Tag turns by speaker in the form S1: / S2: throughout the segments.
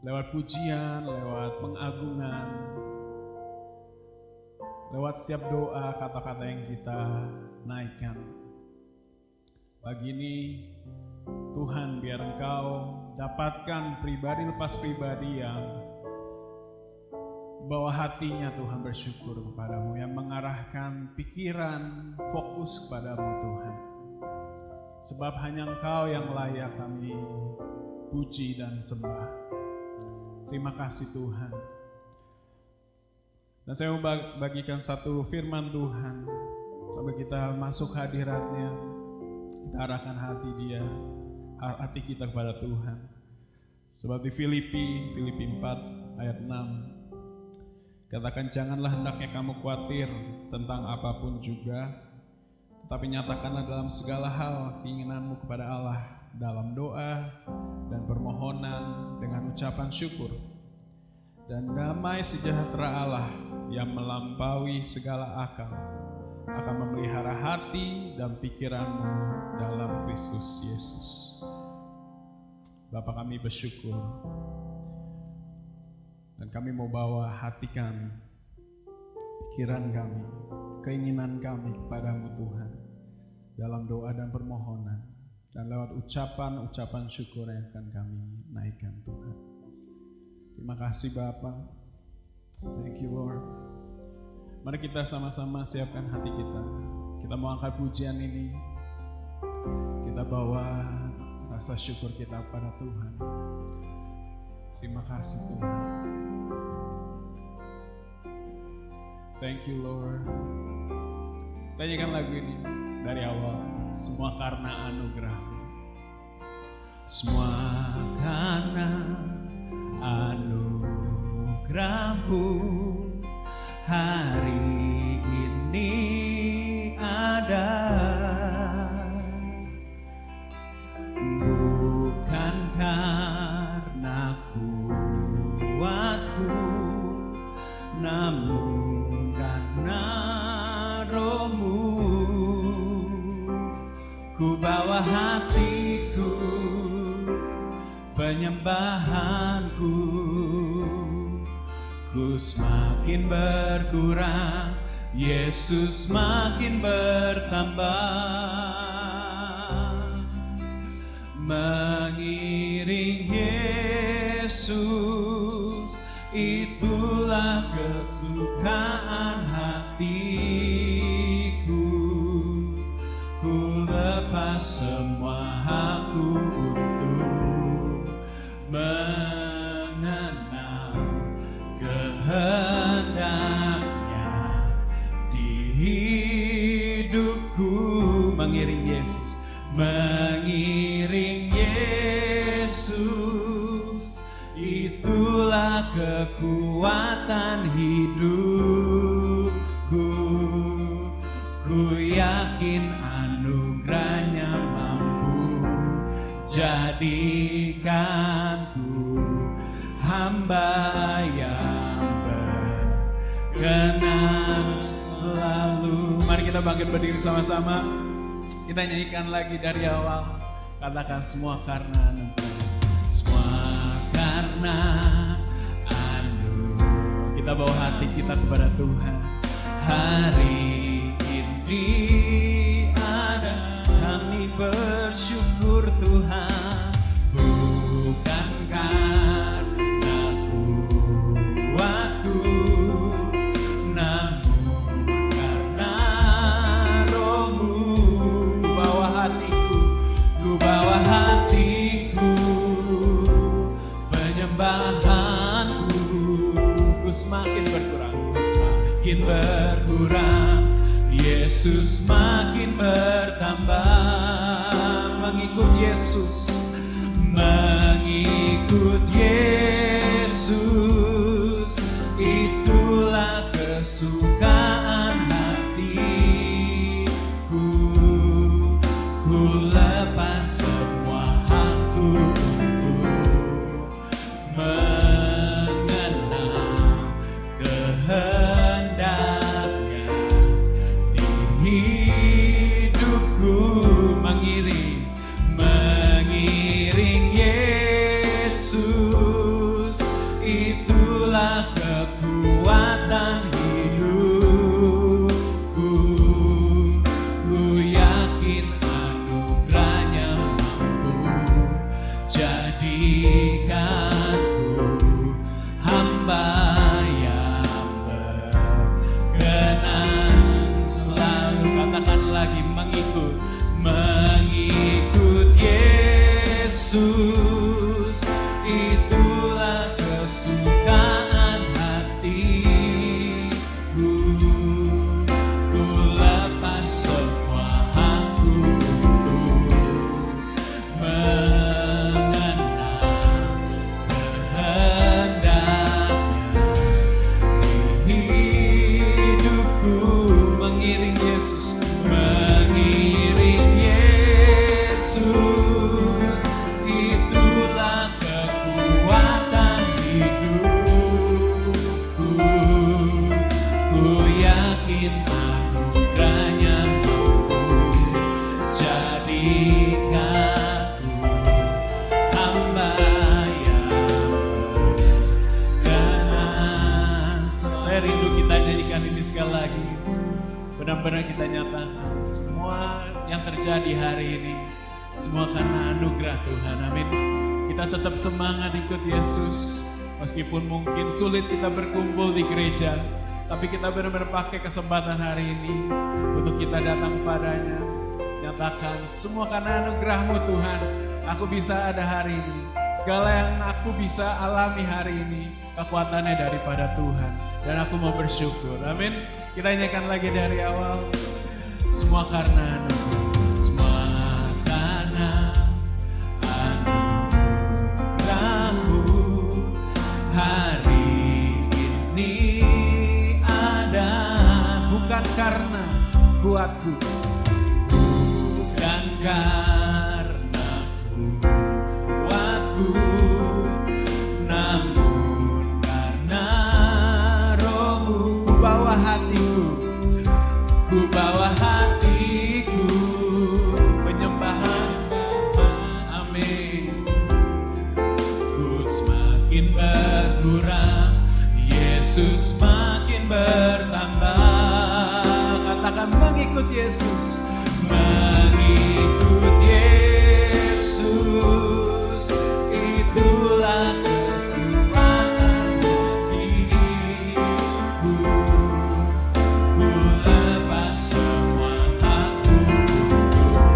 S1: lewat pujian, lewat pengagungan, lewat setiap doa, kata-kata yang kita naikkan. Pagi ini Tuhan, biar Engkau dapatkan pribadi lepas pribadi yang bawa hatinya Tuhan bersyukur kepadamu, yang mengarahkan pikiran fokus kepadamu Tuhan. Sebab hanya Engkau yang layak kami puji dan sembah. Terima kasih Tuhan. Dan saya mau bagikan satu firman Tuhan sampai kita masuk hadiratnya. Kita arahkan hati kita kepada Tuhan. Sebab di Filipi 4 ayat 6 katakan, janganlah hendaknya kamu khawatir tentang apapun juga, tetapi nyatakanlah dalam segala hal keinginanmu kepada Allah dalam doa dan permohonan dengan ucapan syukur. Dan damai sejahtera Allah yang melampaui segala akal akan memelihara hati dan pikiranmu dalam Kristus Yesus. Bapa, kami bersyukur dan kami mau bawa hati kami, pikiran kami, keinginan kami kepadamu Tuhan dalam doa dan permohonan dan lewat ucapan-ucapan syukur yang akan kami naikkan Tuhan. Terima kasih Bapa. Thank you Lord. Mari kita sama-sama siapkan hati kita. Kita mau angkat pujian ini. Kita bawa rasa syukur kita pada Tuhan. Terima kasih Tuhan. Thank you Lord. Kita nyanyikan lagu ini dari awal. Semua karena anugerah-Mu. Semua karena anugerah-Mu hari ini ada. Bukan karena kuatku, namun karena Roh-Mu. Ku bawa hatiku, penyembahanku, ku semakin berkurang, Yesus makin bertambah. Mengiring Yesus, itulah kesukaan hatiku. Ku lepas semua hakku untuk mengenal kehendaknya di hidupku. Mengiring Yesus, mengiring Yesus, itulah kekuatan hidupku. Ku yakin anugerahnya mampu jadikanku hamba yang berkenan selalu. Mari kita bangkit berdiri sama-sama. Kita nyanyikan lagi dari awal. Katakan semua karena anugerah. Semua karena anugerah. Kita bawa hati kita kepada Tuhan. Hari ini ada, kami bersyukur Tuhan. Bukan karena kuatku, namun karena Roh-Mu. Ku bawa hatiku, penyembahanku, ku semakin berkurang, Yesus makin bertambah. Mengikut Yesus, itulah kesukaan hatiku. Ku lepas semua hakku untuk mengenal kehendaknya di hidupku. Mengiring Yesus,
S2: jadikanku hamba yang berkenan selalu. Katakan lagi, mengikut Yesus, itulah kesukaan hatiku. Ku lepas semua hangku mengenal kehendaknya di hidupku. Mengiring Yesus, mengiring Yesus, itulah kekuatan hidupku. Ku yakin anugerahnya mampu jadikanku hamba yang berkenan. Saya rindu kita jadikan ini sekali lagi. Benar-benar kita nyatakan semua yang terjadi hari ini, semua karena anugerah Tuhan. Amin. Kita tetap semangat ikut Yesus. Meskipun mungkin sulit kita berkumpul di gereja, tapi kita benar-benar pakai kesempatan hari ini untuk kita datang padanya. Nyatakan semua karena anugerah-Mu Tuhan, aku bisa ada hari ini. Segala yang aku bisa alami hari ini, kekuatannya daripada Tuhan. Dan aku mau bersyukur. Amin. Kita nyanyikan lagi dari awal. Semua karena anugerah. Semua karena anugerah-Mu hari ini ada. Bukan karena kuatku, bukan karena kuatku, namun karena Roh-Mu. Ku bawa hatiku, ku bawa hatiku, penyembahan. Amin. Ku semakin berkurang, Yesus makin bertambah. Katakan mengikut Yesus, mengikut Yesus, itulah kesukaan hatiku. Ku lepas semua hakku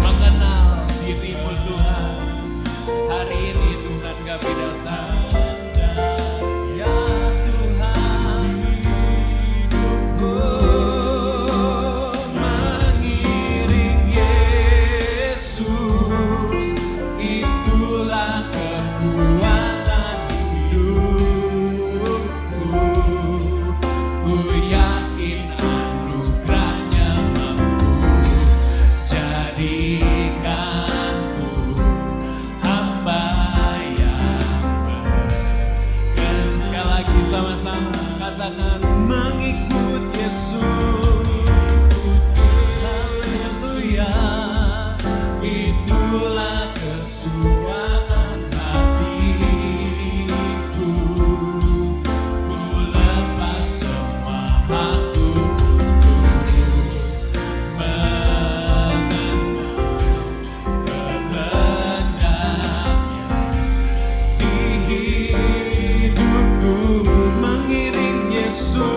S2: mengenal diri-Mu Tuhan. Hari ini Tuhan kami datang. Ya Tuhan, oh, mengiring Yesus, itulah kekuatan hidupku. Ku yakin anugerahnya mampu jadikanku hamba yang berkenan. Sekali lagi sama-sama katakan mengikut Yesus. Haleluya, itulah kesukaan hatiku. Ku lepas semua hakku mengenal kehendaknya di hidupku. Mengiring Yesus,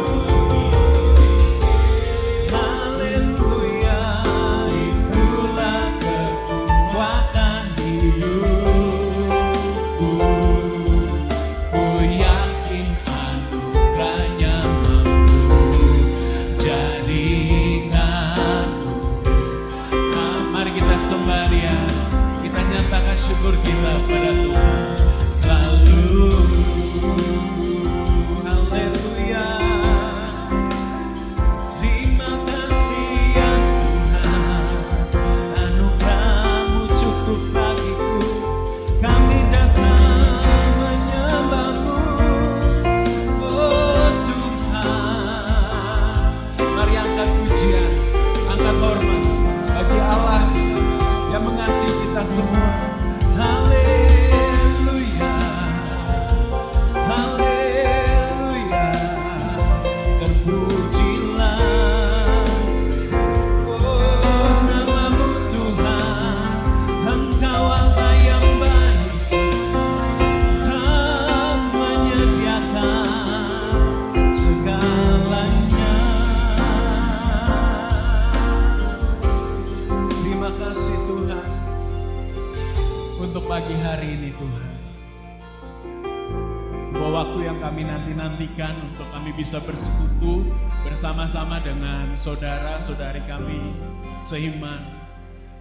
S1: sebuah waktu yang kami nanti-nantikan untuk kami bisa bersekutu bersama-sama dengan saudara-saudari kami seiman.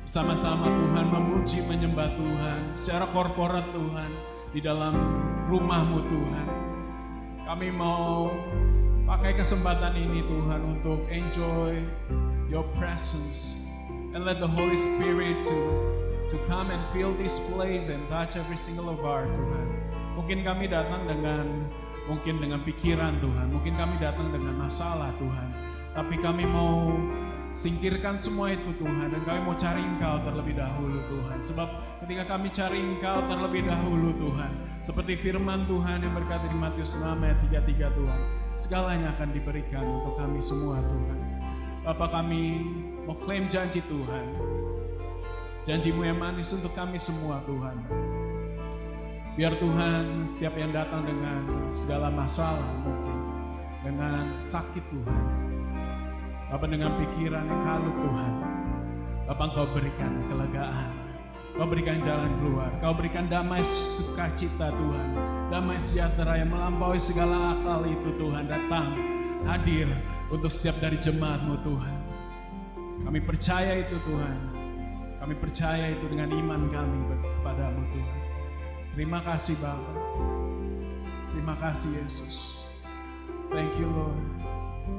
S1: Bersama-sama Tuhan memuji menyembah Tuhan secara korporat Tuhan di dalam rumah-Mu Tuhan. Kami mau pakai kesempatan ini Tuhan untuk enjoy Your presence and let the Holy Spirit to come and fill this place and touch every single of our Tuhan. Mungkin kami datang dengan pikiran Tuhan, mungkin kami datang dengan masalah Tuhan, tapi kami mau singkirkan semua itu Tuhan, dan kami mau cari Engkau terlebih dahulu Tuhan. Sebab ketika kami cari Engkau terlebih dahulu Tuhan, seperti firman Tuhan yang berkata di Matius 6 ayat 33 Tuhan, segalanya akan diberikan untuk kami semua Tuhan. Bapa, kami mau klaim janji Tuhan, janji-Mu yang manis untuk kami semua Tuhan. Biar Tuhan setiap yang datang dengan segala masalah mungkin, dengan sakit Tuhan, Bapa, dengan pikiran yang kalut Tuhan, Bapa, Engkau berikan kelegaan, Kau berikan jalan keluar, Kau berikan damai sukacita Tuhan, damai sejahtera yang melampaui segala akal itu Tuhan datang hadir untuk setiap dari jemaat-Mu Tuhan. Kami percaya itu Tuhan, kami percaya itu dengan iman kami kepada-Mu Tuhan. Terima kasih Bapa, terima kasih Yesus. Thank you Lord.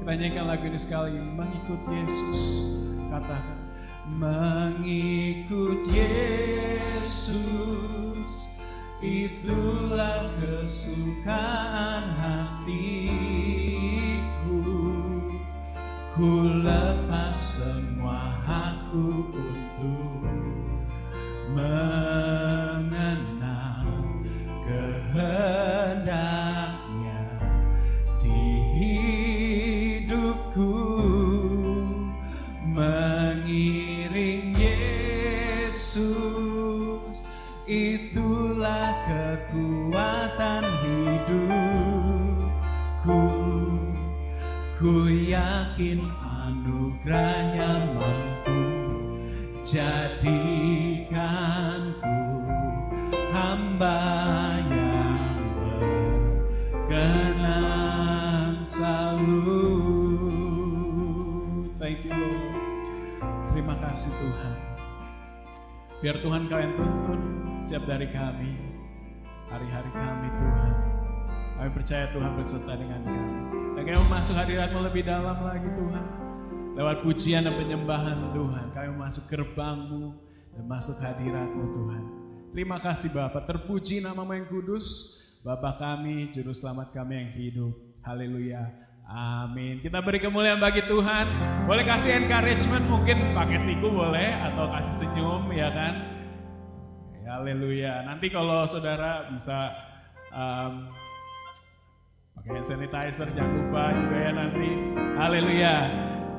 S1: Kita nyanyikan lagu ini sekali, mengikut Yesus. Katakan, mengikut Yesus, itulah kesukaan hatiku. Ku lepas semua hakku untuk mengenal kehendaknya di hidupku. Mengiring Yesus, itulah kekuatan hidupku. Ku yakin anugerahnya mampu jadikanku hamba yang berkenan selalu. Thank you Lord. Terima kasih Tuhan. Biar Tuhan Kau yang tuntun setiap dari kami, hari-hari kami Tuhan. Kami percaya Tuhan beserta dengan kami. Dan kami masuk hadirat-Mu lebih dalam lagi Tuhan. Lewat pujian dan penyembahan Tuhan, kami masuk gerbang-Mu dan masuk hadirat-Mu Tuhan. Terima kasih Bapa, terpuji nama-Mu yang kudus, Bapa kami, Juru Selamat kami yang hidup. Haleluya. Amin. Kita beri kemuliaan bagi Tuhan. Boleh kasih encouragement, mungkin pakai siku boleh, atau kasih senyum, ya kan? Haleluya. Nanti kalau saudara bisa pakai hand sanitizer, jangan lupa juga ya nanti. Haleluya.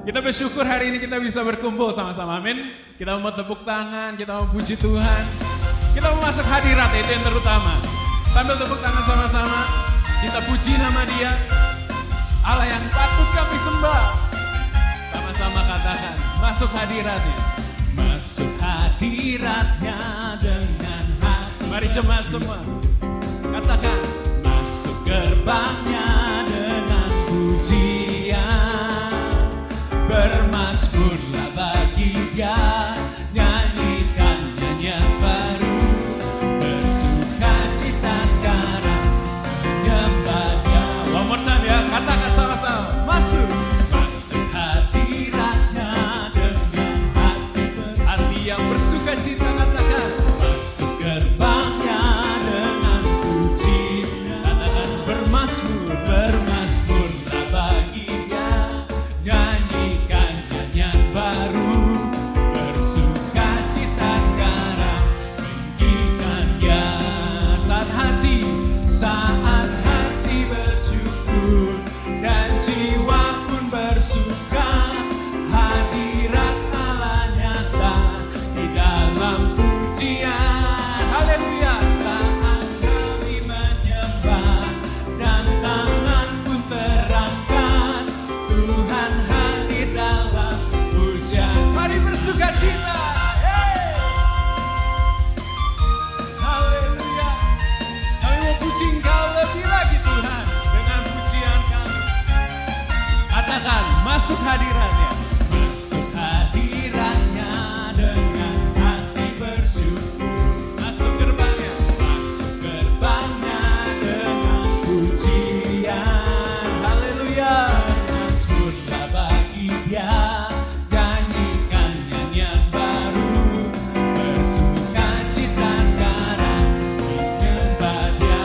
S1: Kita bersyukur hari ini kita bisa berkumpul sama-sama, amin. Kita mau tepuk tangan, kita mau puji Tuhan. Kita mau masuk hadirat, itu yang terutama. Sambil tepuk tangan sama-sama, kita puji nama Dia, Allah yang patut kami sembah. Sama-sama katakan, masuk hadiratnya. Masuk hadiratnya dengan hati. Mari jemaat semua, katakan, masuk gerbangnya dengan pujian. Bermasmurlah bagi Dia, nyanyikan nyanyian baru. Bersukacita sekarang menyembah Dia. One more time ya, katakan sama-sama. Masuk hadiratnya dengan hati yang bersukacita. Katakan, masuk gerbangnya dengan pujian. Katakan, bermasmur
S2: masuk hadiratnya. Masuk hadiratnya dengan hati bersyukur. Masuk gerbangnya. Masuk gerbangnya dengan pujian. Haleluya. Bermasmurlah bagi Dia. Nyanyikan nyanyian baru. Bersukacita sekarang menyembah Dia.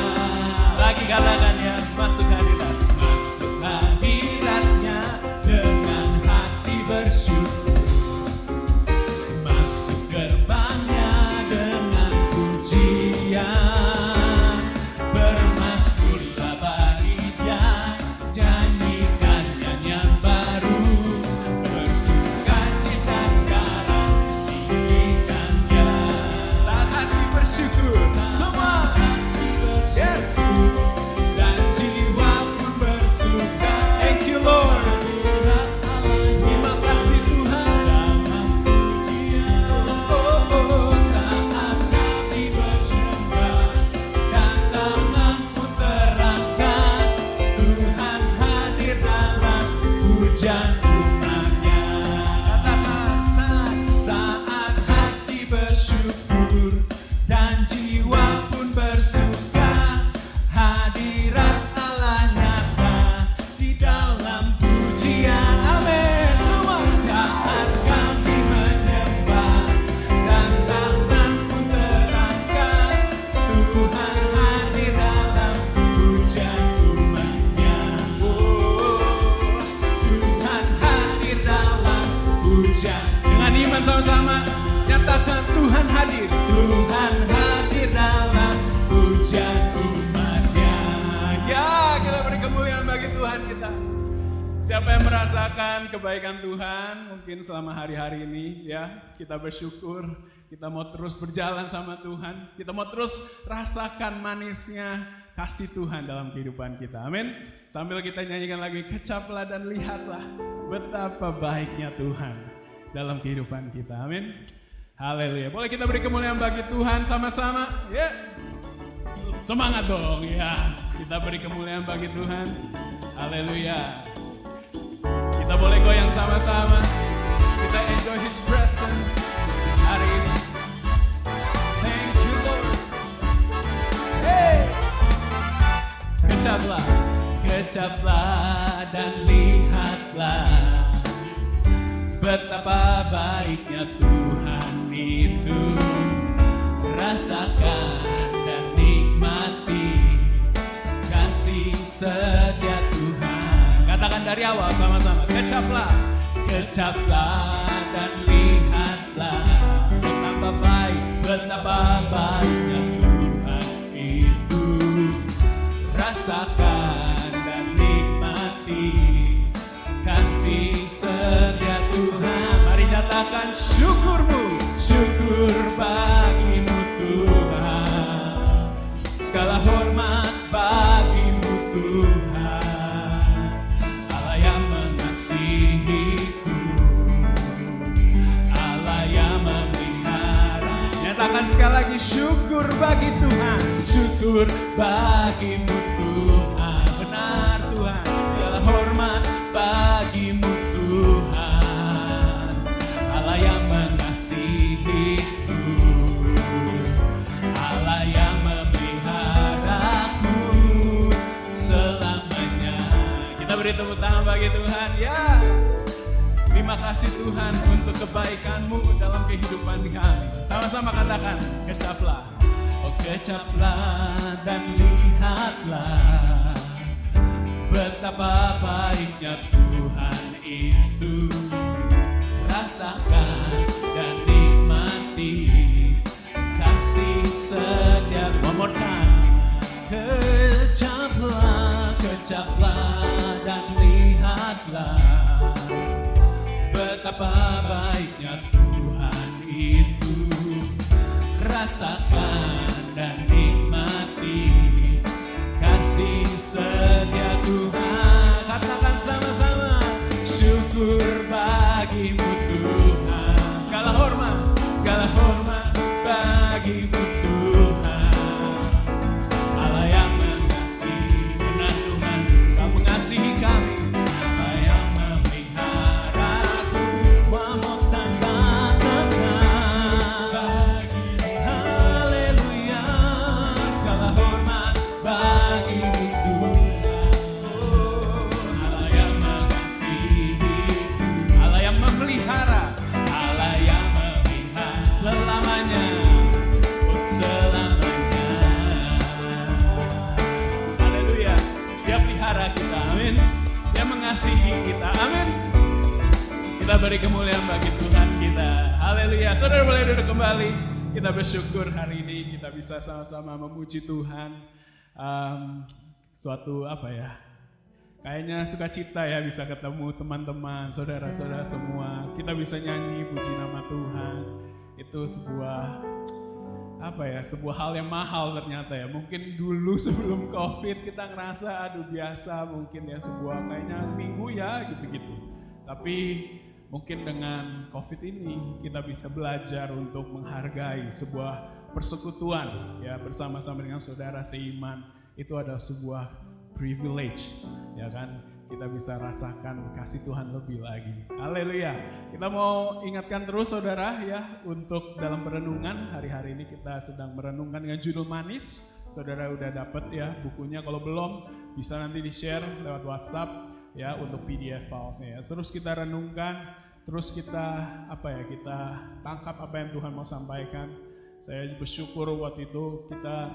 S2: Lagi katakan ya, masuk hadirat. Masuk hadiratnya dengan hati bersyukur. Masuk gerbangnya dengan pujian. Bermasmurlah bagi Dia. Nyanyikan nyanyian baru. Bersukacita sekarang nyanyikan Dia. Saat hati bersyukur, semua yes. Dan jiwa pun bersuka. Thank you Lord. Terima kasih Tuhan. Saat kami berjumpa dan tanganku terangkat, Tuhan hadir dalam hujan umatnya. Katakan saat hati bersyukur dan jiwa pun bersuka, hadirat Allah nyata di dalam pujian. Amin. Semua saat kami menyembah dan tangan pun terangkat, Tuhan hadir dalam pujian umatnya. Tuhan hadir dalam pujian. Dengan iman sama-sama nyatakan Tuhan hadir. Tuhan hadir dalam pujian umatnya. Ya, kita beri kemuliaan bagi Tuhan kita. Siapa yang merasakan kebaikan Tuhan mungkin selama hari-hari ini ya, kita bersyukur, kita mau terus berjalan sama Tuhan, kita mau terus rasakan manisnya kasih Tuhan dalam kehidupan kita. Amin. Sambil kita nyanyikan lagi, kecaplah dan lihatlah betapa baiknya Tuhan dalam kehidupan kita. Amin. Haleluya. Boleh kita beri kemuliaan bagi Tuhan sama-sama? Ya. Semangat dong ya. Kita beri kemuliaan bagi Tuhan. Haleluya. Kita boleh goyang sama-sama. Kita enjoy His presence hari ini. Thank you Lord. Hey. Kecaplah, kecaplah dan lihatlah betapa baiknya Tuhan itu. Rasakan dan nikmati kasih setia Tuhan. Katakan dari awal sama-sama. Kecaplah, kecaplah dan lihatlah betapa baik, betapa baiknya Tuhan itu. Rasakan dan nikmati kasih setia Tuhan. Mari nyatakan syukurmu, syukur bagimu Tuhan. Segala hormat bagimu Tuhan. Allah yang mengasihiku, Allah yang memelihara. Nyatakan sekali lagi, syukur bagi Tuhan, syukur bagimu Tuhan. Benar Tuhan, segala hormat bagimu Tuhan. Allah yang mengasihiku, Allah yang memeliharaku selamanya. Kita beri tepuk tangan bagi Tuhan ya. Terima kasih Tuhan untuk kebaikan-Mu dalam kehidupan kami. Sama-sama katakan, kecaplah. Oh kecaplah dan lihatlah betapa baiknya Tuhan itu. Rasakan dan nikmati kasih setia. One more time. Kecaplah, kecaplah dan lihatlah betapa baiknya Tuhan itu. Rasakan dan nikmati kasih setia Tuhan. Katakan sama-sama, syukur bagimu Tuhan. Segala hormat bagimu Tuhan. Allah yang mengasihi, benar Tuhan, Kau mengasihi kami. Allah yang memelihara
S1: Amin. Dia mengasihi kita. Amin. Kita beri kemuliaan bagi Tuhan kita. Haleluya. Saudara boleh duduk kembali. Kita bersyukur hari ini kita bisa sama-sama memuji Tuhan. Suatu kayaknya sukacita ya bisa ketemu teman-teman, saudara-saudara semua. Kita bisa nyanyi puji nama Tuhan. Itu sebuah sebuah hal yang mahal ternyata ya. Mungkin dulu sebelum COVID kita ngerasa aduh biasa mungkin ya sebuah kayaknya minggu ya gitu-gitu. Tapi mungkin dengan COVID ini kita bisa belajar untuk menghargai sebuah persekutuan ya bersama-sama dengan saudara seiman. Itu adalah sebuah privilege, ya kan? Kita bisa rasakan kasih Tuhan lebih lagi. Haleluya. Kita mau ingatkan terus saudara ya, untuk dalam perenungan hari-hari ini kita sedang merenungkan dengan judul manis. Saudara udah dapat ya bukunya, kalau belum bisa nanti di-share lewat WhatsApp ya untuk PDF filesnya ya. Terus kita renungkan, terus kita kita tangkap apa yang Tuhan mau sampaikan. Saya bersyukur waktu itu kita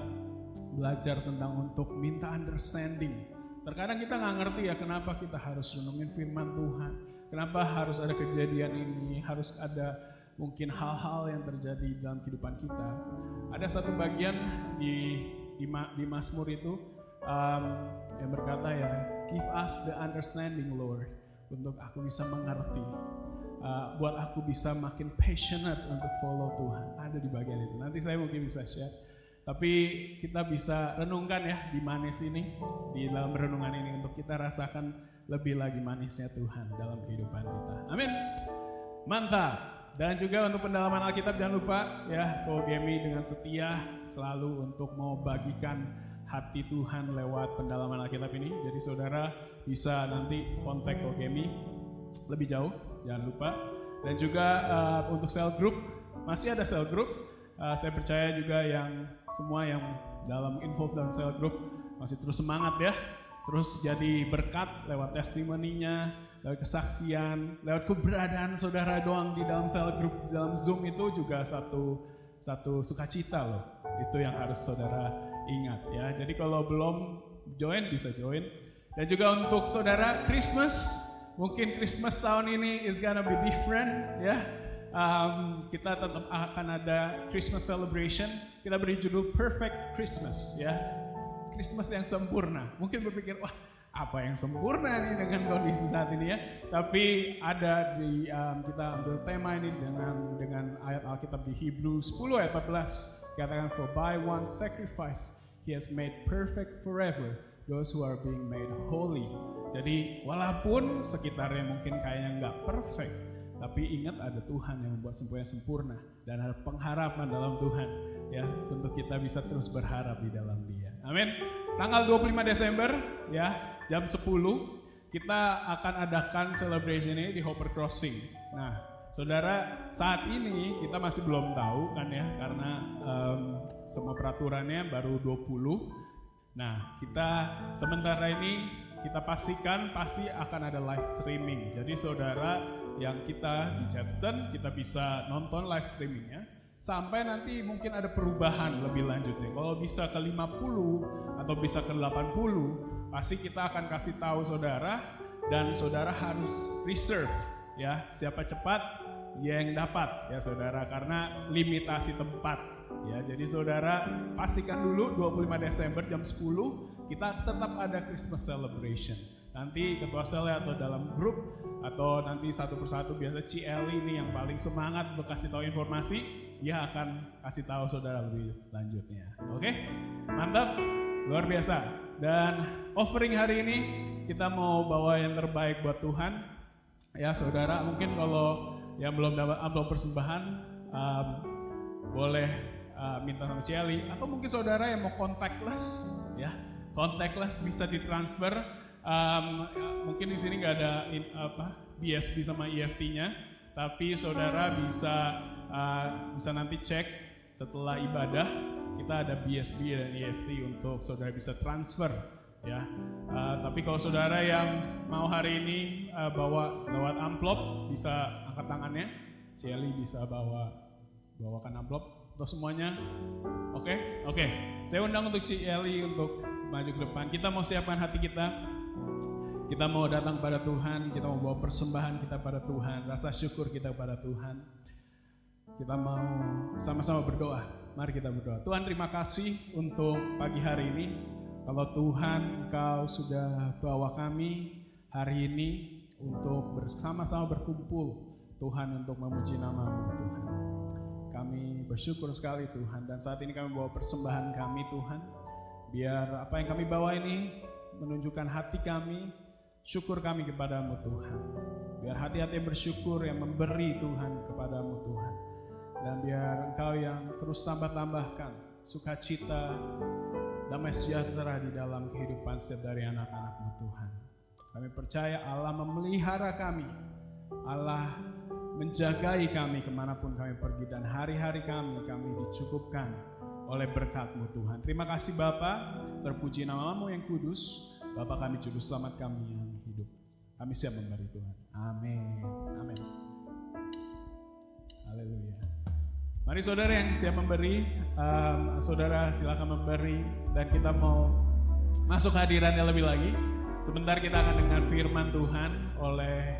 S1: belajar tentang untuk minta understanding. Terkadang kita nggak ngerti ya kenapa kita harus renungin firman Tuhan. Kenapa harus ada kejadian ini, harus ada mungkin hal-hal yang terjadi dalam kehidupan kita. Ada satu bagian di Mazmur itu yang berkata ya, give us the understanding Lord, untuk aku bisa mengerti. Buat aku bisa makin passionate untuk follow Tuhan. Ada di bagian itu. Nanti saya mungkin bisa share. Tapi kita bisa renungkan ya di manis ini, di dalam renungan ini untuk kita rasakan lebih lagi manisnya Tuhan dalam kehidupan kita. Amin. Mantap. Dan juga untuk pendalaman Alkitab jangan lupa ya, Kogemi dengan setia selalu untuk mau bagikan hati Tuhan lewat pendalaman Alkitab ini. Jadi saudara bisa nanti kontak Kogemi lebih jauh, jangan lupa. Dan juga untuk cell group, masih ada cell group. Saya percaya juga yang semua yang dalam info dalam cell group masih terus semangat ya, terus jadi berkat lewat testimoninya, lewat kesaksian, lewat keberadaan saudara doang di dalam cell group, dalam Zoom itu juga satu sukacita loh. Itu yang harus saudara ingat ya. Jadi kalau belum join bisa join. Dan juga untuk saudara Christmas, mungkin Christmas tahun ini is gonna be different ya. Kita tetap akan ada Christmas celebration. Kita beri judul Perfect Christmas ya, Christmas yang sempurna. Mungkin berpikir wah apa yang sempurna nih dengan kondisi saat ini ya. Tapi ada di kita ambil tema ini dengan ayat Alkitab di Hebrew 10 ayat 14. Katakan for by one sacrifice he has made perfect forever those who are being made holy. Jadi walaupun sekitarnya mungkin kayaknya nggak perfect, tapi ingat ada Tuhan yang membuat semuanya sempurna dan ada pengharapan dalam Tuhan ya, untuk kita bisa terus berharap di dalam Dia. Amin. Tanggal 25 Desember ya, jam 10 kita akan adakan celebration ini di Hopper Crossing. Nah, saudara, saat ini kita masih belum tahu kan ya, karena semua peraturannya baru 20. Nah, kita sementara ini kita pastikan pasti akan ada live streaming. Jadi saudara yang kita di Jetson, kita bisa nonton live streamingnya. Sampai nanti mungkin ada perubahan lebih lanjutnya. Kalau bisa ke 50 atau bisa ke 80, pasti kita akan kasih tahu saudara. Dan saudara harus reserve ya, siapa cepat yang dapat ya saudara, karena limitasi tempat ya. Jadi saudara pastikan dulu 25 Desember jam 10 kita tetap ada Christmas celebration. Nanti ketua sel atau dalam grup atau nanti satu persatu, biasa Cieli ini yang paling semangat untuk kasih tahu informasi, dia akan kasih tahu saudara lebih lanjutnya. Oke? Mantap, luar biasa. Dan offering hari ini kita mau bawa yang terbaik buat Tuhan. Ya saudara, mungkin kalau yang belum dapat amplop persembahan boleh minta sama Cieli, atau mungkin saudara yang mau contactless ya, contactless bisa ditransfer. Mungkin di sini nggak ada BSB sama EFT-nya, tapi saudara bisa nanti cek setelah ibadah, kita ada BSB dan EFT untuk saudara bisa transfer ya. Tapi kalau saudara yang mau hari ini bawa lewat amplop, bisa angkat tangannya. Cieli bisa bawakan amplop untuk semuanya. Oke. Saya undang untuk Cieli untuk maju ke depan. Kita mau siapkan hati kita. Kita mau datang pada Tuhan, kita mau bawa persembahan kita pada Tuhan, rasa syukur kita pada Tuhan. Kita mau sama-sama berdoa. Mari kita berdoa. Tuhan, terima kasih untuk pagi hari ini. Kalau Tuhan, Engkau sudah bawa kami hari ini untuk bersama-sama berkumpul, Tuhan, untuk memuji nama-Mu, Tuhan. Kami bersyukur sekali, Tuhan. Dan saat ini kami bawa persembahan kami, Tuhan. Biar apa yang kami bawa ini menunjukkan hati kami, syukur kami kepadamu, Tuhan. Biar hati-hati yang bersyukur, yang memberi, Tuhan, kepadamu, Tuhan. Dan biar Engkau yang terus tambah-tambahkan sukacita, damai sejahtera di dalam kehidupan setiap dari anak-anak-Mu, Tuhan. Kami percaya Allah memelihara kami, Allah menjagai kami kemanapun kami pergi, dan hari-hari kami dicukupkan oleh berkat-Mu, Tuhan. Terima kasih Bapa, terpuji nama-Mu yang kudus. Bapa kami, juru selamat kami yang hidup. Kami siap memberi, Tuhan. Amin. Amin. Haleluya. Mari saudara yang siap memberi, saudara silakan memberi, dan kita mau masuk hadirannya lebih lagi. Sebentar kita akan dengar firman Tuhan oleh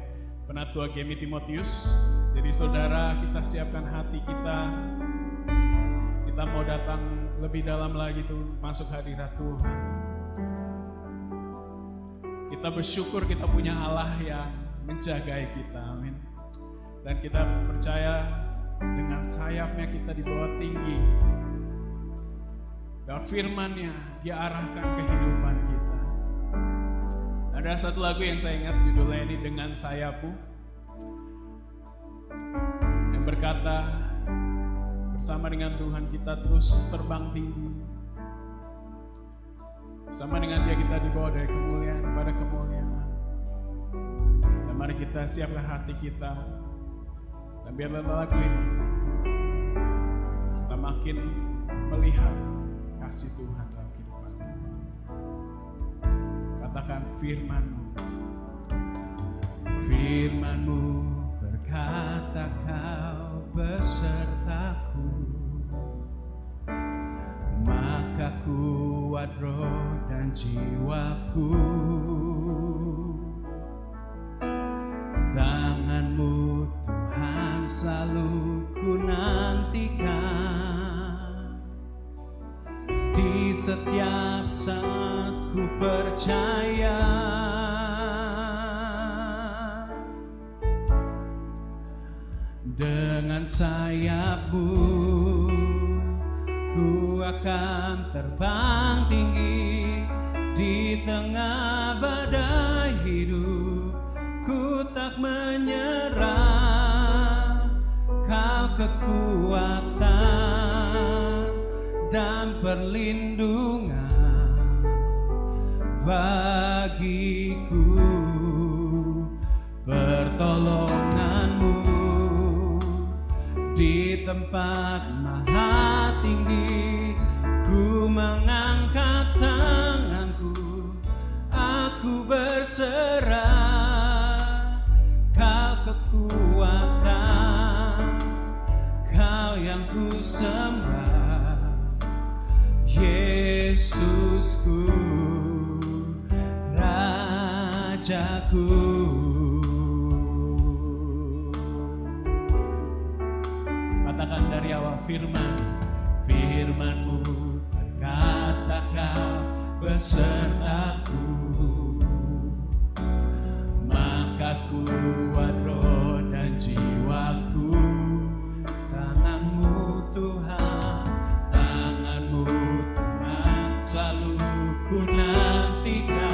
S1: Penatua Gemi Timotius. Jadi saudara, kita siapkan hati kita. Kita mau datang lebih dalam lagi tuh, masuk hadirat Tuhan. Kita bersyukur kita punya Allah yang menjagai kita, amin. Dan kita percaya dengan sayapnya kita dibawa tinggi. Dan firman-Nya Dia arahkan kehidupan kita. Ada satu lagu yang saya ingat, judulnya ini Dengan Sayapmu, yang berkata, bersama dengan Tuhan kita terus terbang tinggi. Sama dengan Dia kita dibawa dari kemuliaan kepada kemuliaan. Dan mari kita siapkan hati kita. Dan biarlah lagu ini kita makin melihat kasih Tuhan dalam kehidupan kita. Katakan firman-Mu.
S2: Firman-Mu berkata Kau besertaku, maka kuat roh dan jiwaku. Tangan-Mu Tuhan selalu ku nantikan, di setiap saat ku percaya. Dengan sayap-Mu ku akan terbang tinggi, di tengah badai hidup ku tak menyerah. Kau kekuatan dan perlindungan bagiku, pertolongan-Mu di tempat maha tinggi. Ku mengangkat tanganku, aku berserah. Kau kekuatan, Kau yang ku sembah, Yesusku, Rajaku. Katakan dari awal firman. Firman-Mu berkata Kau besertaku, maka kuat roh dan jiwaku. Tangan-Mu Tuhan, tangan-Mu Tuhan selalu ku nantikan,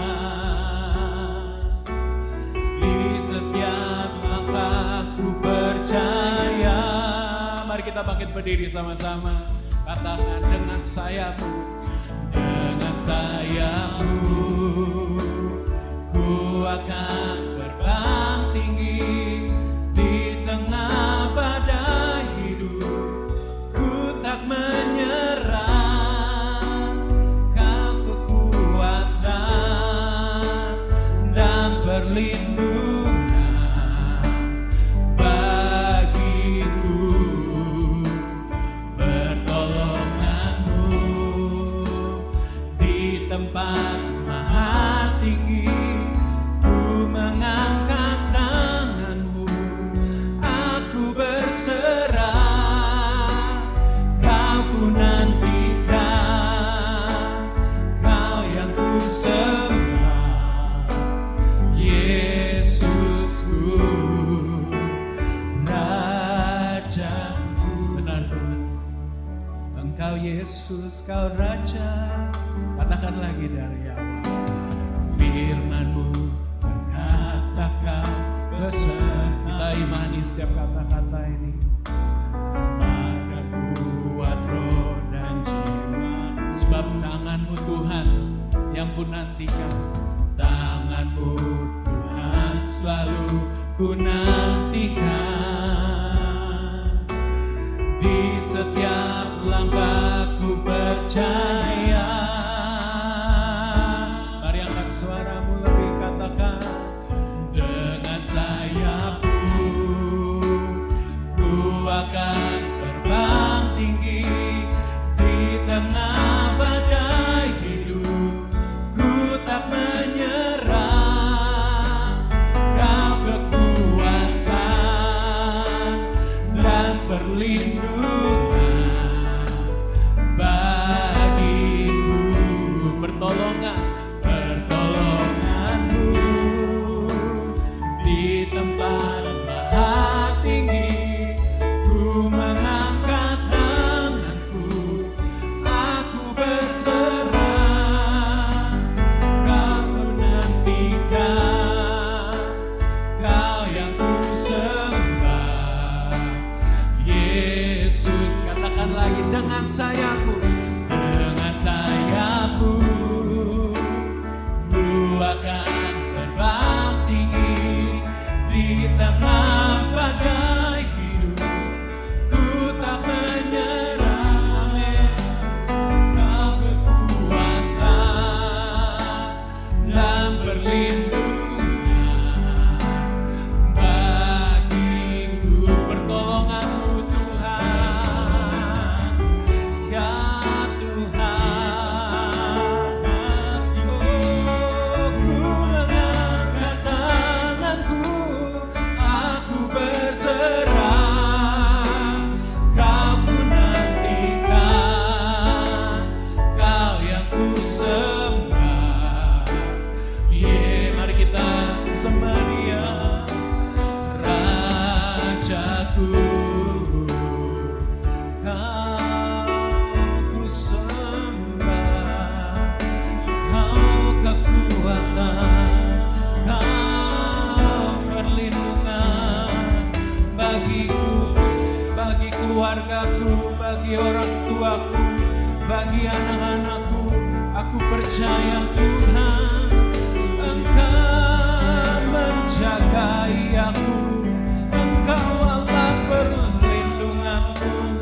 S2: di setiap langkah ku percaya. Mari kita bangkit berdiri sama-sama. Katakan dengan sayap-Mu, dengan sayap-Mu ku akan terbang tinggi, di tengah badai hidup ku tak menyerah. Kau kekuatan dan perlindungan bagiku, pertolongan-Mu di tempat maha tinggi. Ku sembah, Yesusku, Rajaku. Benar Tuhan, Engkau Yesus, Kau Raja. Katakan lagi dari awal. Firman-Mu berkatakan besar. Kita imani setiap kata-kata ini. Maka kuat roh dan jiwa, sebab tangan-Mu Tuhan yang ku nantikan. Tangan-Mu Tuhan selalu ku nantikan. Di setiap langkahku percaya. Mari angkat suaramu lebih, katakan. Dengan sayapmu ku akan terbang tinggi di tengah badai hidup. Ku tak menyerah, Kau kekuatan dan perlindungan bagiku. Pertolongan-Mu di tempat maha tinggi. Ku mengangkat tanganku, aku berserah. Kau ku nantikan, Kau yang ku sembah, Yesus. Katakan lagi, dengan sayapmu, dengan sayapmu ku akan terbang tinggi di tengah badai hidup. Ku tak menyerah, Kau kekuatan dan perlindungan bagiku. Pertolongan-Mu Tuhan, ya Tuhan. Oh, ku mengangkat tanganku, aku berserah. Kau ku nantikan, Kau yang ku sembah. Mari kita sembah Dia, Rajaku. Kau ku sembah, Kau kekuatan, Kau perlindungan bagiku, bagi keluargaku, bagi orang tuaku, bagi anak-anakku. Aku percaya Tuhan, Engkau menjagai aku. Engkau Allah perlindunganku,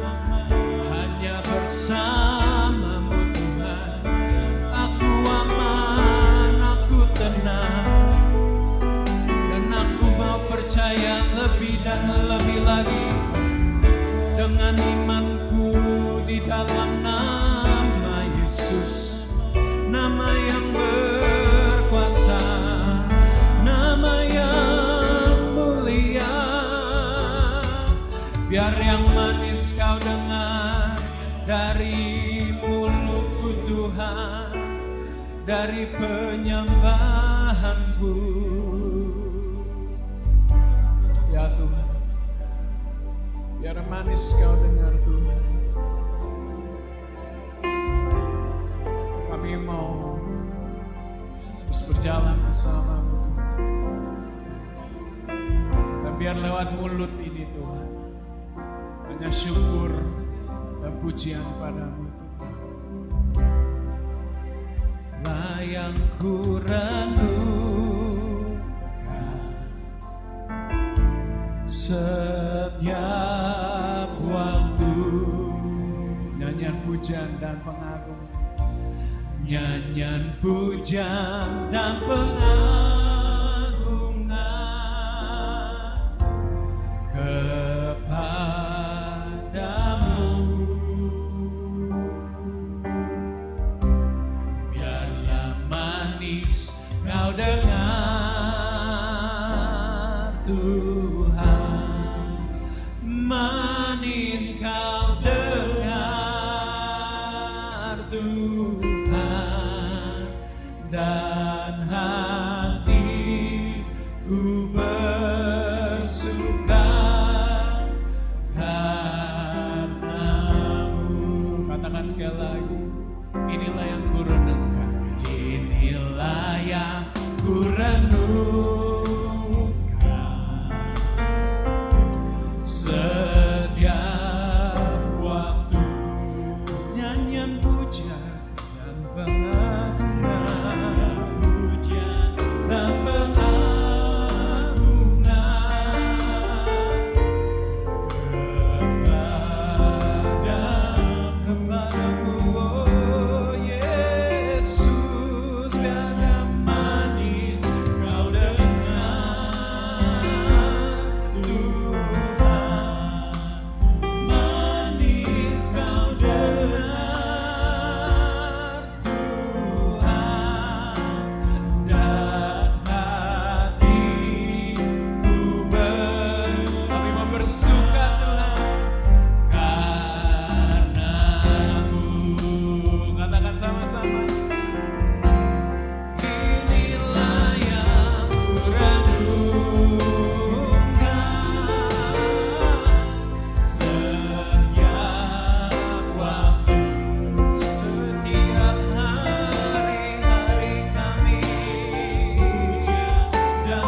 S2: hanya bersama-Mu Tuhan. Aku aman, aku tenang, dan aku mau percaya lebih dan lebih lagi. Dengan imanku di dalam nama Yesus, nama yang berkuasa, nama yang mulia. Biar yang manis Kau dengar dari mulutku Tuhan, dari penyembahanku. Ya Tuhan, biar manis Kau dengar Tuhan. Kami mau terus berjalan bersama-Mu Tuhan. Dan biar lewat mulut ini Tuhan, hanya syukur dan pujian padamu Tuhan. Yang ku renungkan setiap waktu, nyanyian pujian dan pengagungan, nyanyian pujian dan pengagungan kepadamu. Biarlah manis Kau dengar Tuhan, manis Kau dengar Tuhan, dan hatiku bersuka karena-Mu. Katakan sekali lagi, inilah yang ku renungkan, inilah yang ku renungkan setiap waktu, nyanyian puja dan pengagungan, puja dan pengagungan kepadamu, oh Yesus, biar yang manis kau dengar Tuhan, manis kau dengar Tuhan, dan hatiku kami mau bersuka Tuhan karena-Mu. Katakan sama-sama, inilah yang ku renungkan setiap waktu, setiap hari-hari kami, puja dan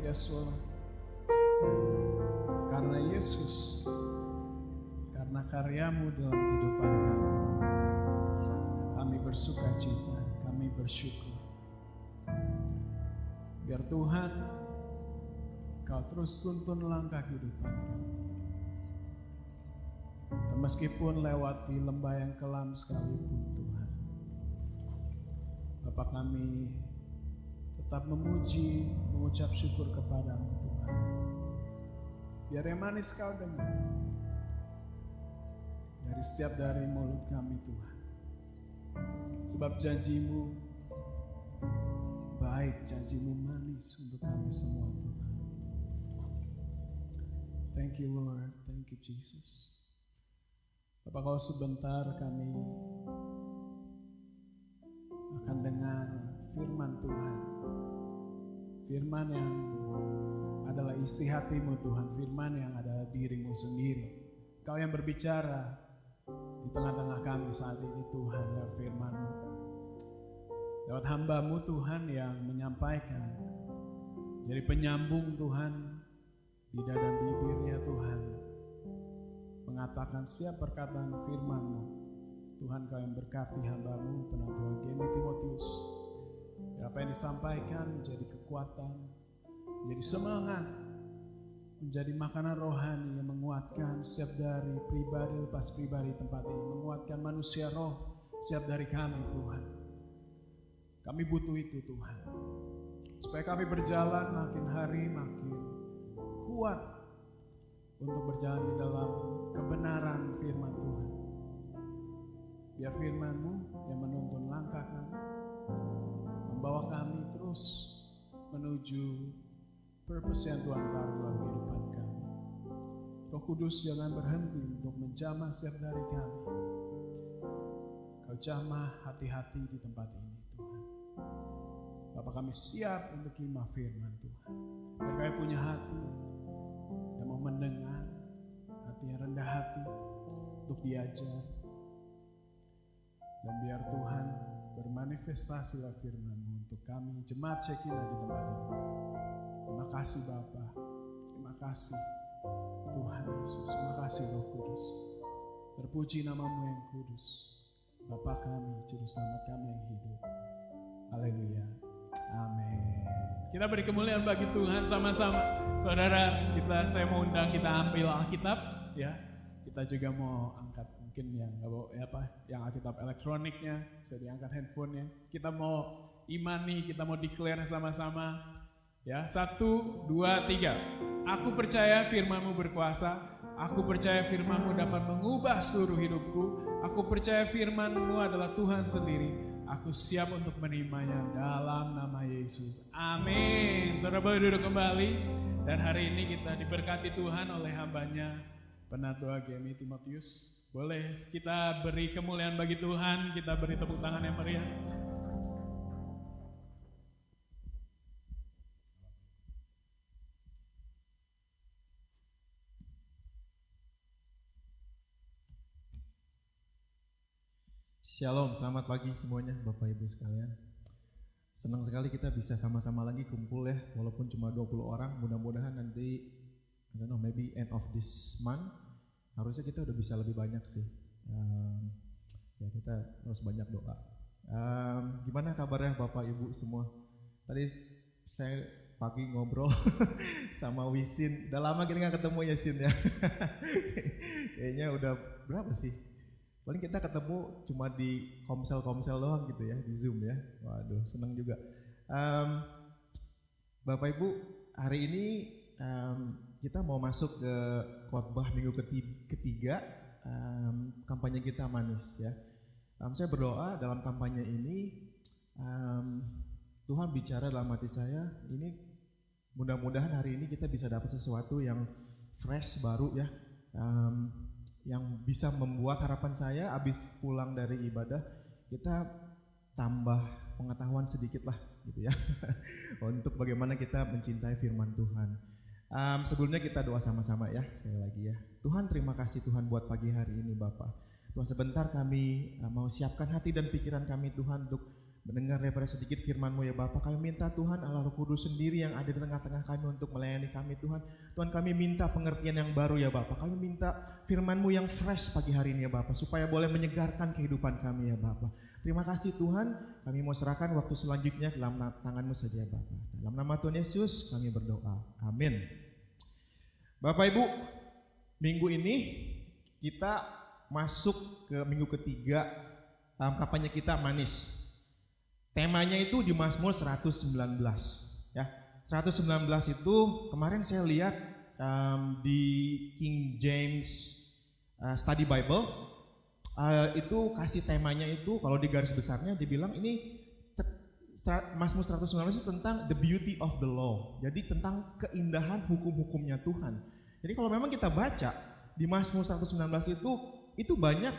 S2: Yes, Lord. Karena Yesus, karena karya-Mu dalam kehidupan kami bersuka cita, kami bersyukur. Biar Tuhan, Kau terus tuntun langkah kehidupan kami. Dan meskipun lewati lembah yang kelam sekalipun Tuhan, Bapa kami tetap memuji, mengucap syukur kepadamu Tuhan. Biar yang manis Kau dengar dari setiap dari mulut kami Tuhan. Sebab janji-Mu baik, janji-Mu manis untuk kami semua Tuhan. Thank you Lord, thank you Jesus. Bapak, kalau sebentar kami akan dengar firman Tuhan. Firman yang adalah isi hati-Mu Tuhan, firman yang adalah diri-Mu sendiri. Kau yang berbicara di tengah-tengah kami saat ini Tuhan, lewat firman-Mu. Lewat hamba-Mu Tuhan yang menyampaikan, jadi penyambung Tuhan, lidah dan bibirnya Tuhan, mengatakan setiap perkataan firman-Mu. Tuhan, Kau yang berkati hamba-Mu, penatua Gemi Timotius. Apa yang disampaikan menjadi kekuatan, menjadi semangat, menjadi makanan rohani yang menguatkan setiap dari pribadi lepas pribadi tempat ini, menguatkan manusia roh setiap dari kami Tuhan. Kami butuh itu Tuhan, supaya kami berjalan makin hari makin kuat untuk berjalan di dalam kebenaran firman Tuhan. Biar firman-Mu yang menuntun langkah kami, membawa kami terus menuju purpose yang Tuhan taruh dalam kehidupan kami.
S1: Roh Kudus jangan berhenti untuk menjamah setiap dari kami. Kau jamah hati-hati di tempat ini Tuhan. Bapa, kami siap untuk terima firman Tuhan. Dan kami punya hati yang mau mendengar, hati yang rendah hati untuk diajar. Dan biar Tuhan bermanifestasilah firman-Mu untuk kami jemaat Shekinah di tempat ini. Terima kasih Bapa, terima kasih Tuhan Yesus, terima kasih Roh Kudus. Terpuji nama-Mu yang kudus, Bapa kami, Juru Selamat kami yang hidup. Haleluya, amin. Kita beri kemuliaan bagi Tuhan sama-sama. Saudara, saya mau undang kita ambil Alkitab, ya. Kita juga mau angkat mungkin yang yang Alkitab elektroniknya, bisa diangkat handphonenya. Kita mau imani, kita mau declare sama-sama. Ya, 1, 2, 3. Aku percaya firman-Mu berkuasa. Aku percaya firman-Mu dapat mengubah seluruh hidupku. Aku percaya firman-Mu adalah Tuhan sendiri. Aku siap untuk menerimanya dalam nama Yesus. Amin. Saudara boleh duduk kembali. Dan hari ini kita diberkati Tuhan oleh hambanya Penatua Gemi Timotius. Boleh kita beri kemuliaan bagi Tuhan. Kita beri tepuk tangan yang meriah.
S3: Shalom, selamat pagi semuanya Bapak Ibu sekalian. Senang sekali kita bisa sama-sama lagi kumpul ya, walaupun cuma 20 orang. Mudah-mudahan nanti, maybe end of this month, harusnya kita udah bisa lebih banyak sih. Ya kita harus banyak doa. Gimana kabarnya Bapak Ibu semua? Tadi saya pagi ngobrol sama Wisin. Udah lama kita gak ketemu ya Sin ya. Kayaknya udah berapa sih? Paling kita ketemu cuma di komsel doang gitu ya, di Zoom ya. Waduh, senang juga. Bapak Ibu, hari ini kita mau masuk ke khotbah minggu ketiga, kampanye kita manis ya. Saya berdoa dalam kampanye ini, Tuhan bicara dalam hati saya, ini mudah-mudahan hari ini kita bisa dapat sesuatu yang fresh, baru ya. Yang bisa membuat harapan saya habis pulang dari ibadah kita tambah pengetahuan sedikit lah gitu ya untuk bagaimana kita mencintai firman Tuhan. Sebelumnya kita doa sama-sama ya sekali lagi ya. Tuhan, terima kasih Tuhan buat pagi hari ini Bapak. Tuhan, sebentar kami mau siapkan hati dan pikiran kami Tuhan untuk mendengar daripada sedikit firman-Mu ya Bapak. Kami minta Tuhan Allah Roh Kudus sendiri yang ada di tengah-tengah kami untuk melayani kami Tuhan. Tuhan, kami minta pengertian yang baru ya Bapak. Kami minta firman-Mu yang fresh pagi hari ini ya Bapak, supaya boleh menyegarkan kehidupan kami ya Bapak. Terima kasih Tuhan, kami mau serahkan waktu selanjutnya ke dalam tangan-Mu saja ya Bapak. Dalam nama Tuhan Yesus kami berdoa, amin. Bapak Ibu, minggu ini kita masuk ke minggu ketiga kampanye kita manis. Temanya itu di Mazmur 119 ya. 119 itu kemarin saya lihat di King James Study Bible itu kasih temanya itu kalau di garis besarnya dibilang ini Mazmur 119 itu tentang the beauty of the law. Jadi tentang keindahan hukum-hukumnya Tuhan. Jadi kalau memang kita baca di Mazmur 119 itu banyak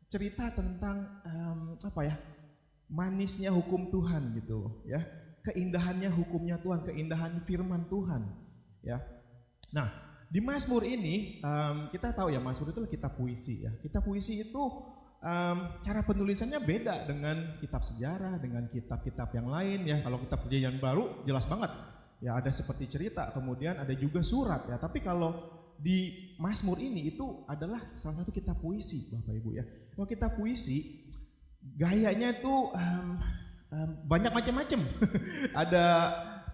S3: cerita tentang manisnya hukum Tuhan gitu loh ya, keindahannya hukumnya Tuhan, keindahan firman Tuhan ya. Nah di Mazmur ini kita tahu ya Mazmur itu kitab puisi ya. Kitab puisi itu cara penulisannya beda dengan kitab sejarah, dengan kitab-kitab yang lain ya. Kalau kitab perjanjian baru jelas banget ya, ada seperti cerita, kemudian ada juga surat ya. Tapi kalau di Mazmur ini itu adalah salah satu kitab puisi Bapak Ibu ya. Kalau kitab puisi gayanya itu banyak macam-macam. Ada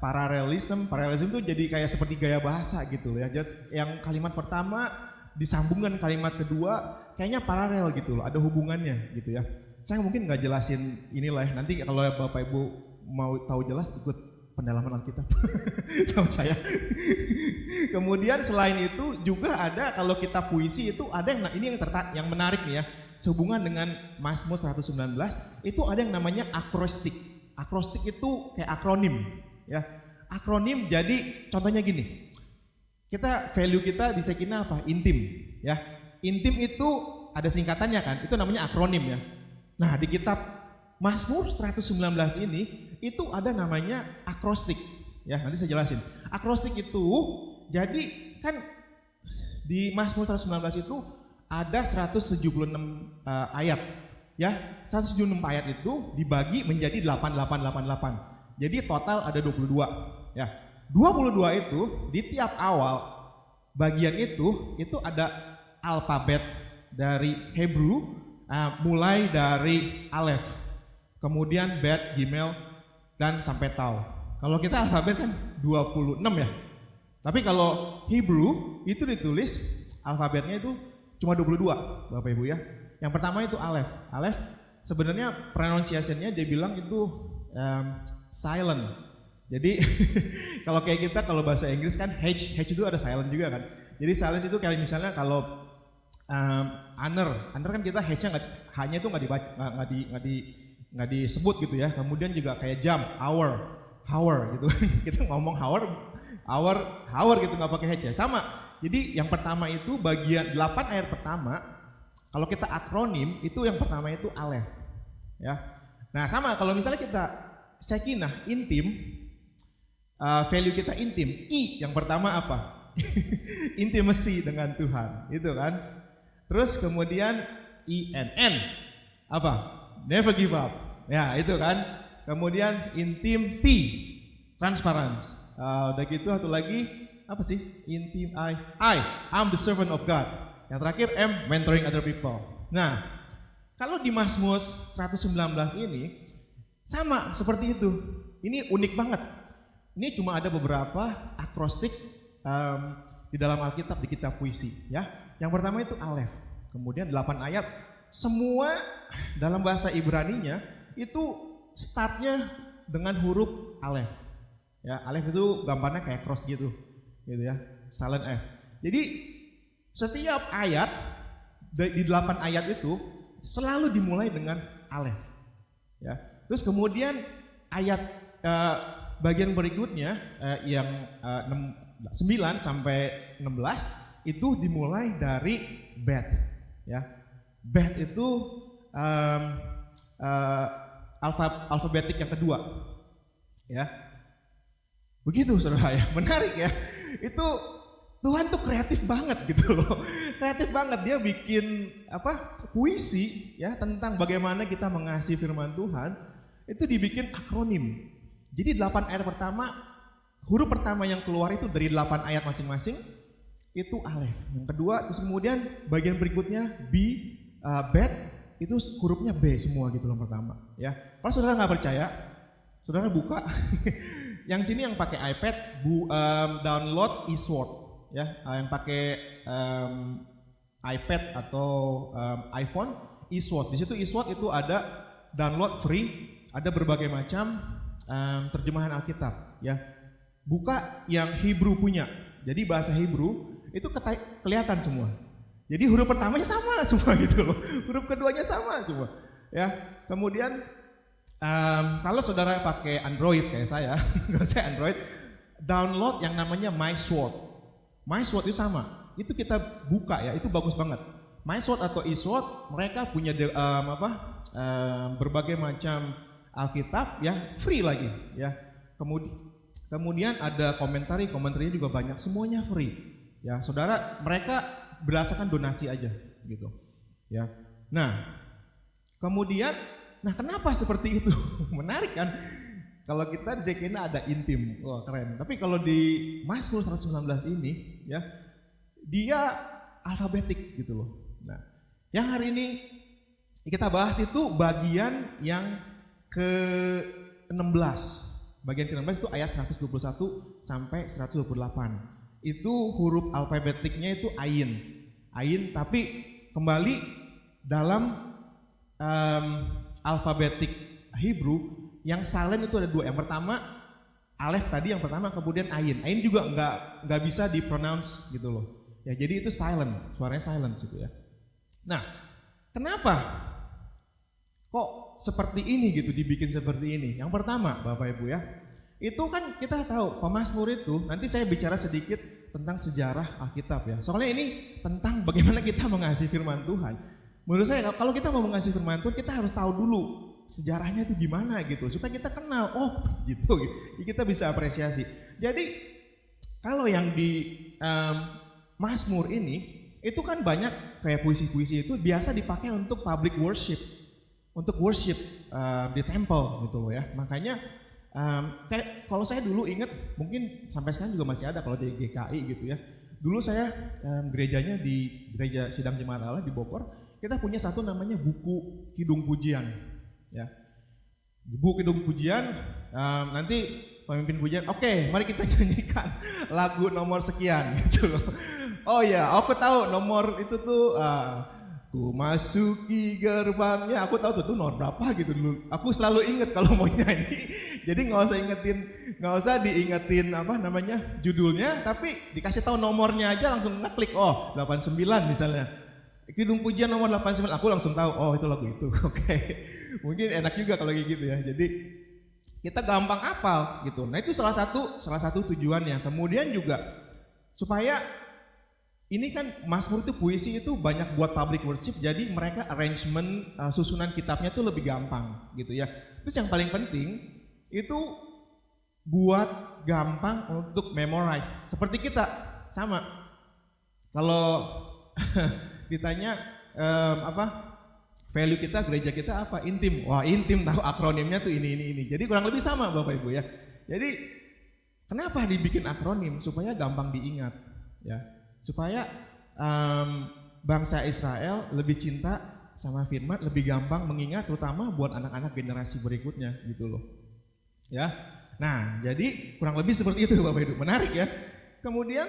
S3: paralelism itu jadi kayak seperti gaya bahasa gitu ya. Just yang kalimat pertama disambungkan kalimat kedua kayaknya paralel gitu loh, ada hubungannya gitu ya. Saya mungkin nggak jelasin inilah ya. Nanti kalau Bapak Ibu mau tahu jelas ikut pendalaman Alkitab sama saya. Kemudian selain itu juga ada kalau kitab puisi itu ada yang menarik nih ya. Sehubungan dengan Mazmur 119 itu ada yang namanya akrostik. Akrostik itu kayak akronim ya. Akronim jadi contohnya gini. kita value kita di Shekinah apa? Intim, ya. Intim itu ada singkatannya kan, itu namanya akronim ya. Nah, di kitab Mazmur 119 ini itu ada namanya akrostik, ya. Nanti saya jelasin. Akrostik itu jadi kan di Mazmur 119 itu ada 176 ayat. Ya, 176 ayat itu dibagi menjadi 8888. Jadi total ada 22, ya. 22 itu di tiap awal bagian itu ada alfabet dari Hebrew, mulai dari Alef, kemudian Bet, Gimel, dan sampai Tau. Kalau kita alfabet kan 26 ya. Tapi kalau Hebrew itu ditulis alfabetnya itu cuma 22, Bapak Ibu ya. Yang pertama itu Alef. Alef sebenarnya pronunciation-nya dia bilang itu silent. Jadi kalau kayak kita kalau bahasa Inggris kan H itu ada silent juga kan. Jadi silent itu kayak misalnya kalau honor kan kita H-nya hanya itu nggak disebut gitu ya. Kemudian juga kayak jam, hour gitu. Kita ngomong hour gitu nggak pakai H ya. Sama. Jadi yang pertama itu bagian 8 ayat pertama. Kalau kita akronim itu yang pertama itu Alef, ya. Nah sama kalau misalnya kita Shekinah intim, value kita intim, I yang pertama apa? Intimacy dengan Tuhan, itu kan. Terus kemudian INN apa? Never give up, ya itu kan. Kemudian intim T, transparency. Udah gitu satu lagi apa sih? Intim I'm the servant of God. Yang terakhir M, mentoring other people. Nah, kalau di Mazmur 119 ini sama seperti itu. Ini unik banget. Ini cuma ada beberapa akrostik di dalam Alkitab, di kitab puisi ya. Yang pertama itu Alef. Kemudian 8 ayat semua dalam bahasa Ibraninya itu startnya dengan huruf Alef. Ya, Alef itu gambarnya kayak cross gitu ya, silent F. Jadi setiap ayat di 8 ayat itu selalu dimulai dengan Alef. Ya. Terus kemudian ayat bagian berikutnya yang 9 sampai 16 itu dimulai dari Bet. Ya. Bet itu alfabetik yang kedua. Ya. Begitu saudara ya, menarik ya. Itu Tuhan tuh kreatif banget gitu loh. Kreatif banget, dia bikin puisi ya tentang bagaimana kita mengasihi firman Tuhan. Itu dibikin akronim. Jadi 8 ayat pertama, huruf pertama yang keluar itu dari 8 ayat masing-masing itu Alef. Yang kedua, terus kemudian bagian berikutnya B, Bet, itu hurufnya B semua gitu loh pertama ya. Kalau saudara nggak percaya, saudara buka yang sini yang pakai iPad, download eSword. Ya, yang pakai iPad atau iPhone, eSword. Di situ eSword itu ada download free, ada berbagai macam terjemahan Alkitab. Ya, buka yang Hebrew punya. Jadi bahasa Hebrew itu kelihatan semua. Jadi huruf pertamanya sama semua gitu loh. Huruf keduanya sama semua. Ya, kemudian kalau saudara pakai Android kayak saya, kalau saya Android, download yang namanya MySword. MySword itu sama, itu kita buka ya, itu bagus banget. MySword atau eSword mereka punya berbagai macam Alkitab ya, free lagi ya. Kemudian ada komentarnya juga banyak, semuanya free. Ya, saudara, mereka berdasarkan donasi aja gitu. Ya. Nah, kemudian kenapa seperti itu? Menarik kan? Kalau kita di Shekinah ada intim, wah keren. Tapi kalau di Mazmur 119 ini, ya, dia alfabetik gitu loh. Nah, yang hari ini kita bahas itu bagian yang ke-16. Bagian ke-16 itu ayat 121 sampai 128. Itu huruf alfabetiknya itu Ayin. Ayin, tapi kembali dalam alfabetik Hebrew. Yang silent itu ada 2. Yang pertama Alef tadi yang pertama, kemudian Ayin. Ayin juga nggak bisa dipronounce gitu loh. Ya jadi itu silent, suaranya silent gitu ya. Nah, kenapa kok seperti ini gitu, dibikin seperti ini? Yang pertama, Bapak Ibu ya, itu kan kita tahu pemazmur itu, nanti saya bicara sedikit tentang sejarah Alkitab ya. Soalnya ini tentang bagaimana kita mengasihi firman Tuhan. Menurut saya kalau kita mau mengasihi firman Tuhan, kita harus tahu dulu sejarahnya itu gimana gitu, supaya kita kenal, oh gitu. Kita bisa apresiasi. Jadi kalau yang di Mazmur ini, itu kan banyak kayak puisi-puisi itu biasa dipakai untuk public worship, untuk worship di temple gitu loh ya. Makanya kayak kalau saya dulu ingat, mungkin sampai sekarang juga masih ada kalau di GKI gitu ya. Dulu saya gerejanya di Gereja Sidang Jemaat Allah di Bogor, kita punya satu namanya buku Kidung Pujian ya. Buku Kidung Pujian, nanti pemimpin pujian, oke, mari kita nyanyikan lagu nomor sekian gitu loh. Oh ya, aku tahu nomor itu tuh ku masuki gerbangnya, aku tahu tuh nomor berapa gitu dulu. Aku selalu inget kalau mau nyanyi. Jadi nggak usah diingetin apa namanya judulnya, tapi dikasih tahu nomornya aja langsung ngeklik. Oh 89 misalnya. Kidung Pujian nomor 89, aku langsung tahu. Oh itu lagu itu. Oke. Mungkin enak juga kalau kayak gitu ya. Jadi kita gampang hafal gitu. Nah itu salah satu tujuannya. Kemudian juga supaya ini kan Mazmur itu puisi itu banyak buat public worship, jadi mereka arrangement susunan kitabnya itu lebih gampang gitu ya. Terus yang paling penting itu buat gampang untuk memorize. Seperti kita sama. Kalau ditanya value kita, gereja kita apa? Intim. Wah, intim tahu akronimnya tuh ini. Jadi kurang lebih sama Bapak Ibu ya. Jadi kenapa dibikin akronim? Supaya gampang diingat ya. Supaya bangsa Israel lebih cinta sama firman, lebih gampang mengingat, terutama buat anak-anak generasi berikutnya gitu loh. Ya. Nah, jadi kurang lebih seperti itu Bapak Ibu. Menarik ya. Kemudian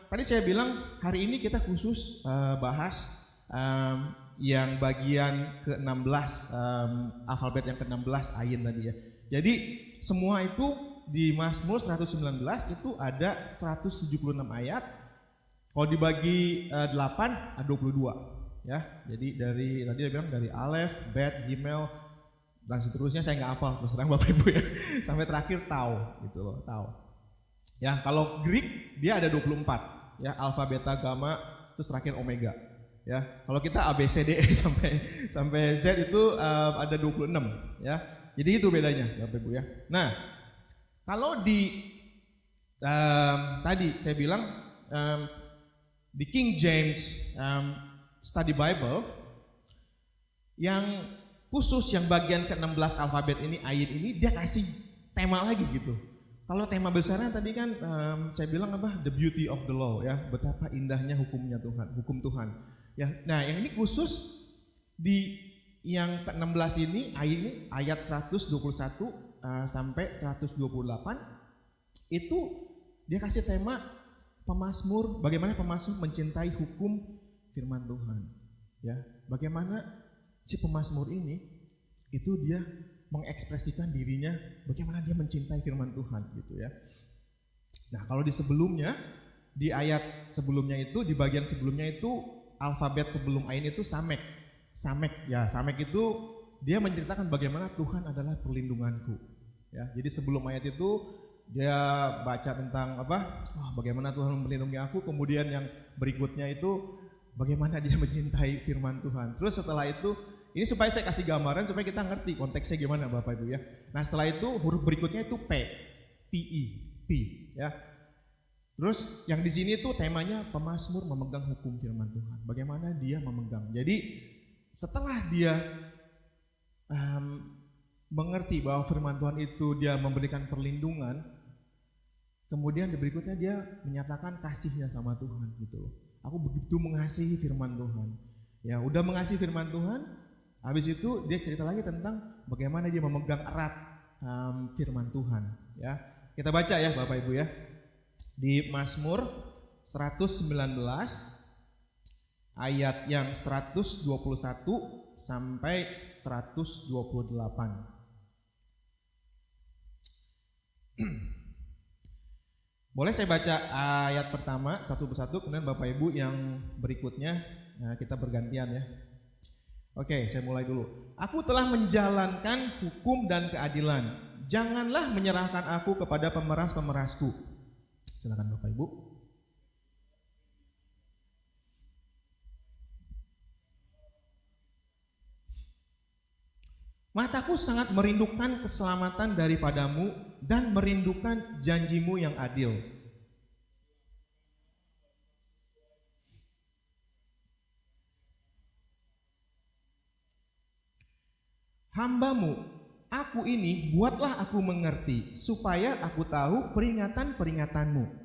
S3: tadi saya bilang hari ini kita khusus bahas yang bagian ke-16 alfabet yang ke-16 ayin tadi ya. Jadi semua itu di Mazmur 119 itu ada 176 ayat. Kalau dibagi 8 ada 22 ya. Jadi dari tadi dia bilang dari Alef, Bet, Gimel dan seterusnya saya nggak hafal terus terang Bapak Ibu ya. Sampai terakhir Tau gitu loh, Tau. Ya, kalau Greek dia ada 24 ya, alfa, beta, gamma, terus terakhir omega. Ya, kalau kita A B C D E sampai Z itu ada 26 ya. Jadi itu bedanya Bapak Ibu ya. Nah, kalau di tadi saya bilang di King James Study Bible yang khusus yang bagian ke-16 alfabet ini, ayat ini dia kasih tema lagi gitu. Kalau tema besarnya tadi kan saya bilang apa? The beauty of the law ya, betapa indahnya hukumnya Tuhan, hukum Tuhan. Ya, nah yang ini khusus di yang ke-16 ini ayat 121 sampai 128 itu dia kasih tema pemazmur, bagaimana pemazmur mencintai hukum firman Tuhan. Ya, bagaimana si pemazmur ini itu dia mengekspresikan dirinya, bagaimana dia mencintai firman Tuhan gitu ya. Nah, kalau di sebelumnya, di ayat sebelumnya itu, di bagian sebelumnya itu alfabet sebelum ayin itu samek. Samek ya, samek itu dia menceritakan bagaimana Tuhan adalah perlindunganku. Ya, jadi sebelum ayat itu dia baca tentang apa? Bagaimana Tuhan melindungi aku. Kemudian yang berikutnya itu bagaimana dia mencintai firman Tuhan. Terus setelah itu, ini supaya saya kasih gambaran supaya kita ngerti konteksnya gimana Bapak Ibu ya. Nah setelah itu huruf berikutnya itu P, P-I, P ya. Terus yang di sini tuh temanya pemazmur memegang hukum firman Tuhan. Bagaimana dia memegang. Jadi setelah dia mengerti bahwa firman Tuhan itu dia memberikan perlindungan, kemudian di berikutnya dia menyatakan kasihnya sama Tuhan gitu loh. Aku begitu mengasihi firman Tuhan. Ya udah mengasihi firman Tuhan, habis itu dia cerita lagi tentang bagaimana dia memegang erat firman Tuhan. Ya kita baca ya Bapak Ibu ya. Di Mazmur 119 ayat yang 121 sampai 128. Boleh saya baca ayat pertama satu persatu, kemudian Bapak Ibu yang berikutnya kita bergantian ya. Oke, saya mulai dulu. Aku telah menjalankan hukum dan keadilan. Janganlah menyerahkan aku kepada pemeras-pemerasku. Silakan Bapak Ibu. Mataku sangat merindukan keselamatan daripadamu dan merindukan janjimu yang adil. Hambamu, aku ini buatlah aku mengerti, supaya aku tahu peringatan-peringatanmu.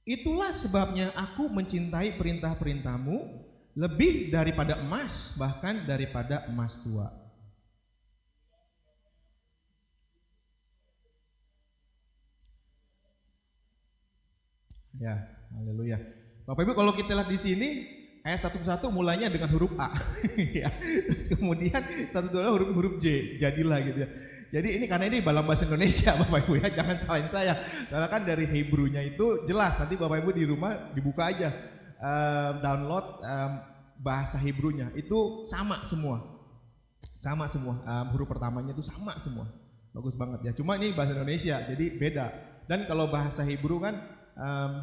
S3: Itulah sebabnya aku mencintai perintah-perintahmu lebih daripada emas, bahkan daripada emas tua. Ya, haleluya. Bapak Ibu, kalau kita lihat di sini ayat 1:1 mulainya dengan huruf A, ya. Terus kemudian 1:2 huruf J, jadilah gitu ya. Jadi ini karena ini dalam bahasa Indonesia Bapak Ibu ya, jangan salahin saya. Karena kan dari Hebrew-nya itu jelas, nanti Bapak Ibu di rumah dibuka aja, download bahasa Hebrew-nya, itu sama semua. Sama semua, huruf pertamanya itu sama semua. Bagus banget ya, cuma ini bahasa Indonesia jadi beda. Dan kalau bahasa Hebrew kan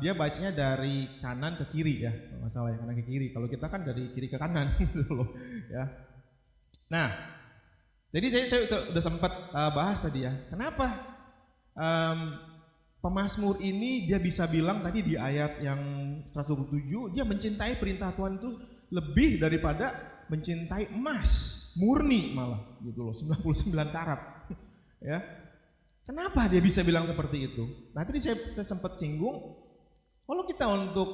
S3: dia bacanya dari kanan ke kiri ya, kalau nggak salah ya, kanan ke kiri. Kalau kita kan dari kiri ke kanan gitu loh ya. Nah, jadi saya sudah sempat bahas tadi ya, kenapa pemazmur ini dia bisa bilang tadi di ayat yang 127, dia mencintai perintah Tuhan itu lebih daripada mencintai emas murni malah gitu loh, 99 karat ya. Kenapa dia bisa bilang seperti itu? Nah tadi saya sempat singgung, kalau kita untuk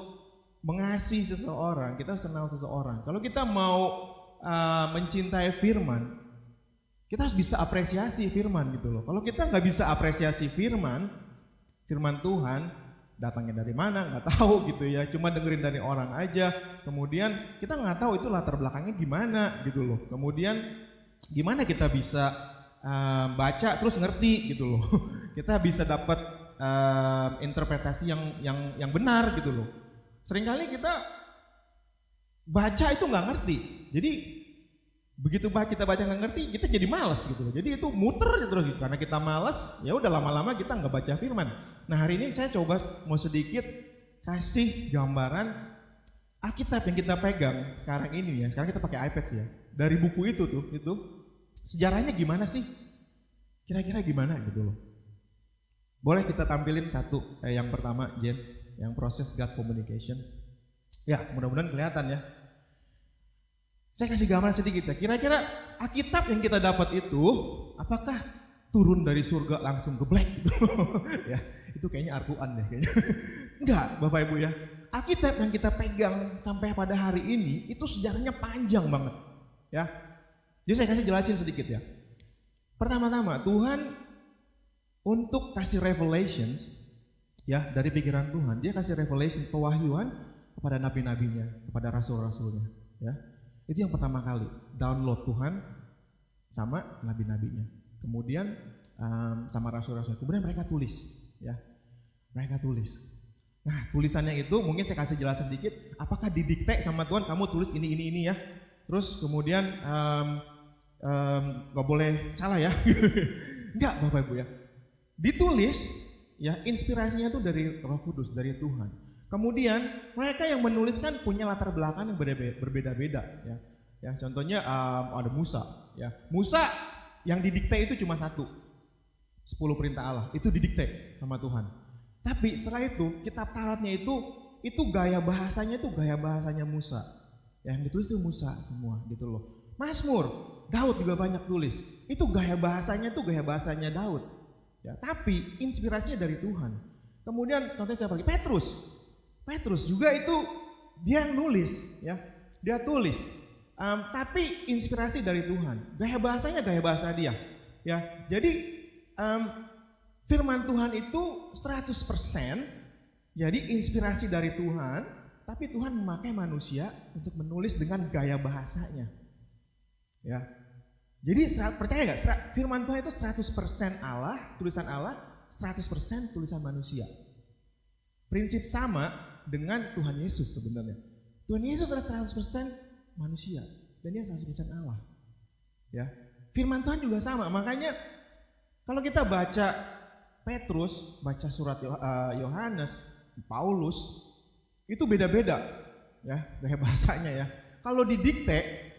S3: mengasihi seseorang, kita harus kenal seseorang. Kalau kita mau mencintai firman, kita harus bisa apresiasi firman gitu loh. Kalau kita nggak bisa apresiasi firman Tuhan, datangnya dari mana nggak tahu gitu ya, cuma dengerin dari orang aja. Kemudian kita nggak tahu itu latar belakangnya gimana gitu loh. Kemudian gimana kita bisa baca terus ngerti gitu loh. Kita bisa dapat interpretasi yang benar gitu loh. Seringkali kita baca itu nggak ngerti, jadi begitu kita baca nggak ngerti, kita jadi malas gitu loh. Jadi itu muter terus gitu. Karena kita malas, ya udah lama-lama kita nggak baca firman. Nah hari ini saya coba mau sedikit kasih gambaran Alkitab yang kita pegang sekarang ini ya. Sekarang kita pakai iPad sih ya. Dari buku itu sejarahnya gimana sih? Kira-kira gimana gitu loh. Boleh kita tampilin satu, yang pertama Jen, yang proses God communication. Ya mudah-mudahan kelihatan ya. Saya kasih gambaran sedikit ya, kira-kira Alkitab yang kita dapat itu apakah turun dari surga langsung ke black gitu? Ya, itu kayaknya Al-Quran deh kayaknya. Enggak Bapak Ibu ya, Alkitab yang kita pegang sampai pada hari ini itu sejarahnya panjang banget ya. Jadi saya kasih jelasin sedikit ya. Pertama-tama Tuhan untuk kasih revelations ya dari pikiran Tuhan, dia kasih revelation, pewahyuan kepada nabi-nabinya, kepada rasul-rasulnya ya. Itu yang pertama kali, download Tuhan sama nabi-nabinya. Kemudian sama rasul-rasul. Kemudian mereka tulis, ya. Mereka tulis. Nah, tulisannya itu mungkin saya kasih jelasan sedikit. Apakah didikte sama Tuhan, kamu tulis ini ya. Terus kemudian gak boleh salah ya. Enggak Bapak Ibu ya. Ditulis, ya inspirasinya itu dari Roh Kudus, dari Tuhan. Kemudian mereka yang menuliskan punya latar belakang yang berbeda-beda ya. Ya contohnya ada Musa ya. Musa yang didikte itu cuma 10 perintah Allah, itu didikte sama Tuhan. Tapi setelah itu kitab Tauratnya itu gaya bahasanya Musa. Yang ditulis itu Musa semua gitu loh. Mazmur, Daud juga banyak tulis. Itu gaya bahasanya Daud. Ya, tapi inspirasinya dari Tuhan. Kemudian contohnya siapa lagi? Petrus juga itu dia yang nulis ya, dia tulis, tapi inspirasi dari Tuhan, gaya bahasanya gaya bahasa dia ya. Jadi firman Tuhan itu 100% jadi inspirasi dari Tuhan, tapi Tuhan memakai manusia untuk menulis dengan gaya bahasanya ya. Jadi percaya gak firman Tuhan itu 100% Allah, tulisan Allah, 100% tulisan manusia. Prinsip sama dengan Tuhan Yesus sebenarnya. Tuhan Yesus adalah 100% manusia dan dia 100% Allah. Ya, firman Tuhan juga sama. Makanya kalau kita baca Petrus, baca surat Yohanes, Paulus, itu beda-beda ya gaya bahasanya ya. Kalau didikte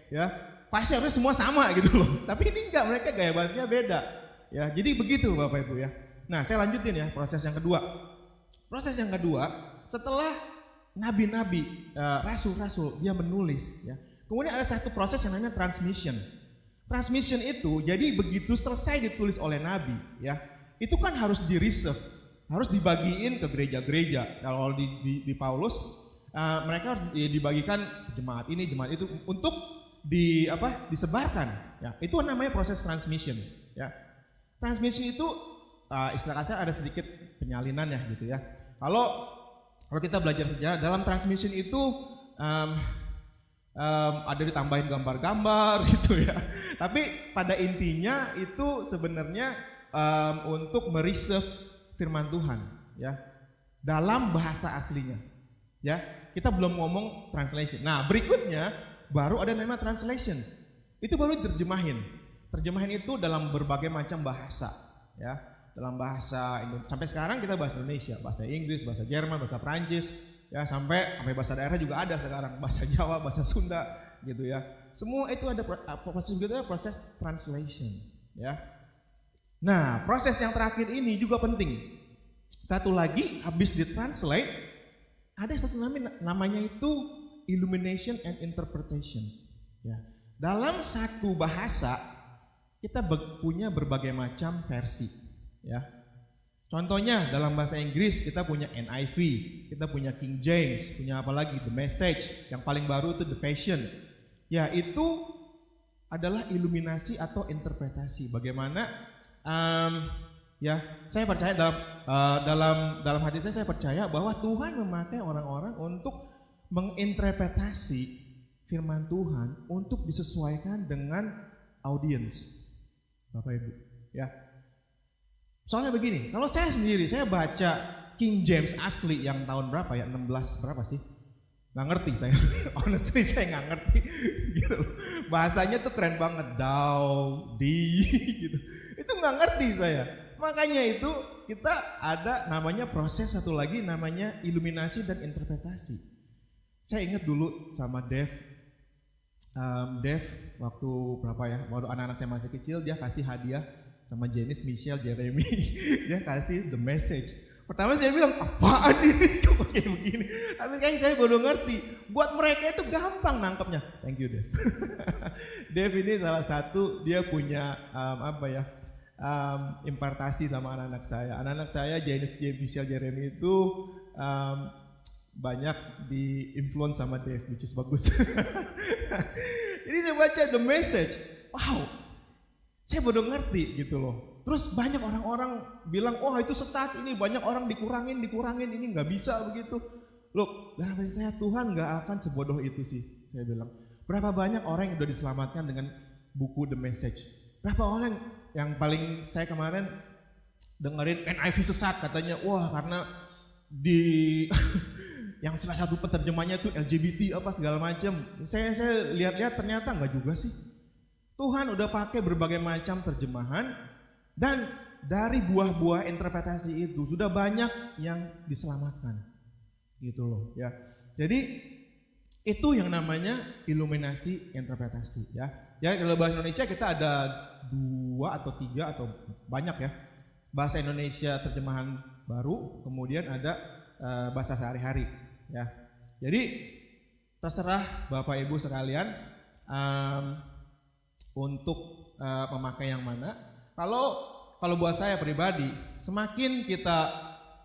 S3: ya pasti harusnya semua sama gitu loh. Tapi ini enggak, mereka gaya bahasanya beda. Ya, jadi begitu Bapak Ibu ya. Nah, saya lanjutin ya proses yang kedua. Proses yang kedua, setelah nabi-nabi, rasul-rasul dia menulis ya. Kemudian ada satu proses yang namanya transmission. Transmission itu jadi begitu selesai ditulis oleh nabi ya, itu kan harus di-reserve, harus dibagiin ke gereja-gereja. Kalau di Paulus mereka harus dibagikan jemaat ini, jemaat itu untuk disebarkan ya. Itu namanya proses transmission ya. Transmission itu istilah kasar ada sedikit penyalinan ya gitu ya. Kalau kita belajar sejarah, dalam transmission itu ada ditambahin gambar-gambar gitu ya. Tapi pada intinya itu sebenarnya untuk mereserve firman Tuhan ya dalam bahasa aslinya ya. Kita belum ngomong translation. Nah, berikutnya baru ada nama translation. Itu baru diterjemahin. Terjemahin itu dalam berbagai macam bahasa ya. Dalam bahasa Indonesia. Sampai sekarang kita bahasa Indonesia, bahasa Inggris, bahasa Jerman, bahasa Prancis ya, sampai bahasa daerah juga ada sekarang, bahasa Jawa, bahasa Sunda gitu ya. Semua itu ada proses gitu ya, proses translation ya. Nah, proses yang terakhir ini juga penting. Satu lagi, habis ditranslate ada satu namanya itu illumination and interpretations ya. Dalam satu bahasa kita punya berbagai macam versi ya. Contohnya dalam bahasa Inggris kita punya NIV, kita punya King James, punya apa lagi? The Message, yang paling baru itu The Passion. Ya, itu adalah iluminasi atau interpretasi. Bagaimana ya, saya percaya dalam hati saya percaya bahwa Tuhan memakai orang-orang untuk menginterpretasi firman Tuhan untuk disesuaikan dengan audiens. Bapak Ibu, ya. Soalnya begini, kalau saya sendiri, saya baca King James asli yang tahun berapa ya, 16 berapa sih? Nggak ngerti saya, honestly saya nggak ngerti gitu loh. Bahasanya tuh keren banget, gitu. Itu nggak ngerti saya. Makanya itu kita ada namanya proses satu lagi namanya iluminasi dan interpretasi. Saya ingat dulu sama Dev waktu berapa ya, waktu anak-anak saya masih kecil dia kasih hadiah sama Janice, Michelle, Jeremy, dia kasih The Message. Pertama saya bilang, apaan ini, kok kayak begini. Tapi kayaknya saya baru ngerti, buat mereka itu gampang nangkepnya. Thank you Dev. Dev ini salah satu, dia punya impartasi sama anak-anak saya. Anak-anak saya, Janice, Michelle, Jeremy itu banyak di-influence sama Dev, which is bagus. Jadi saya baca The Message, wow, saya baru ngerti gitu loh. Terus banyak orang-orang bilang, oh itu sesat, ini banyak orang dikurangin, ini nggak bisa begitu. Loh, dalam hati saya Tuhan nggak akan sebodoh itu sih, saya bilang. Berapa banyak orang yang udah diselamatkan dengan buku The Message? Berapa orang yang paling saya kemarin dengerin NIV sesat katanya, wah karena di yang salah satu penerjemahnya tuh LGBT apa segala macam. Saya lihat-lihat ternyata nggak juga sih. Tuhan udah pakai berbagai macam terjemahan dan dari buah-buah interpretasi itu sudah banyak yang diselamatkan. Gitu loh ya. Jadi itu yang namanya iluminasi interpretasi ya. Ya kalau bahasa Indonesia kita ada 2 atau 3 atau banyak ya. Bahasa Indonesia terjemahan baru, kemudian ada bahasa sehari-hari ya. Jadi terserah Bapak Ibu sekalian untuk memakai yang mana. Kalau buat saya pribadi, semakin kita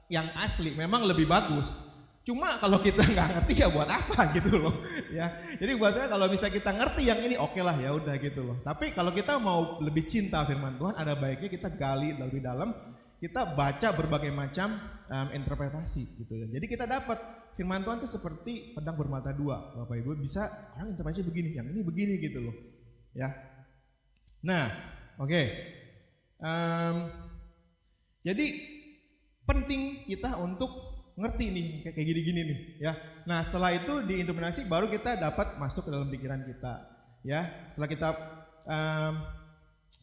S3: yang asli memang lebih bagus. Cuma kalau kita nggak ngerti ya buat apa gitu loh. Ya, jadi buat saya kalau bisa kita ngerti yang ini oke lah ya udah gitu loh. Tapi kalau kita mau lebih cinta firman Tuhan, ada baiknya kita gali lebih dalam, kita baca berbagai macam interpretasi gitu ya. Jadi kita dapat firman Tuhan itu seperti pedang bermata dua, Bapak Ibu, bisa orang interpretasi begini, yang ini begini gitu loh. Ya. Nah, oke. Jadi penting kita untuk ngerti nih kayak gini-gini nih ya. Nah, setelah itu di interpretasi baru kita dapat masuk ke dalam pikiran kita ya. Setelah kita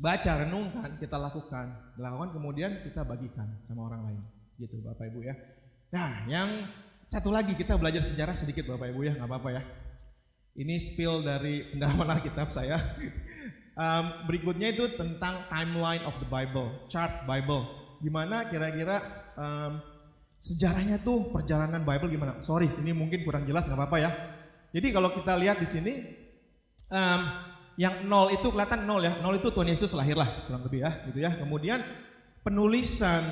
S3: baca, renungkan, kita lakukan, kemudian kita bagikan sama orang lain, gitu Bapak Ibu ya. Nah, yang satu lagi kita belajar sejarah sedikit Bapak Ibu ya, nggak apa-apa ya. Ini spill dari pendalaman Alkitab saya. Berikutnya itu tentang timeline of the Bible, chart Bible. Gimana kira-kira sejarahnya tuh perjalanan Bible gimana? Sorry, ini mungkin kurang jelas, nggak apa-apa ya. Jadi kalau kita lihat di sini, yang 0 itu kelihatan 0 ya. 0 itu Tuhan Yesus lahir lah kurang lebih ya, gitu ya. Kemudian penulisan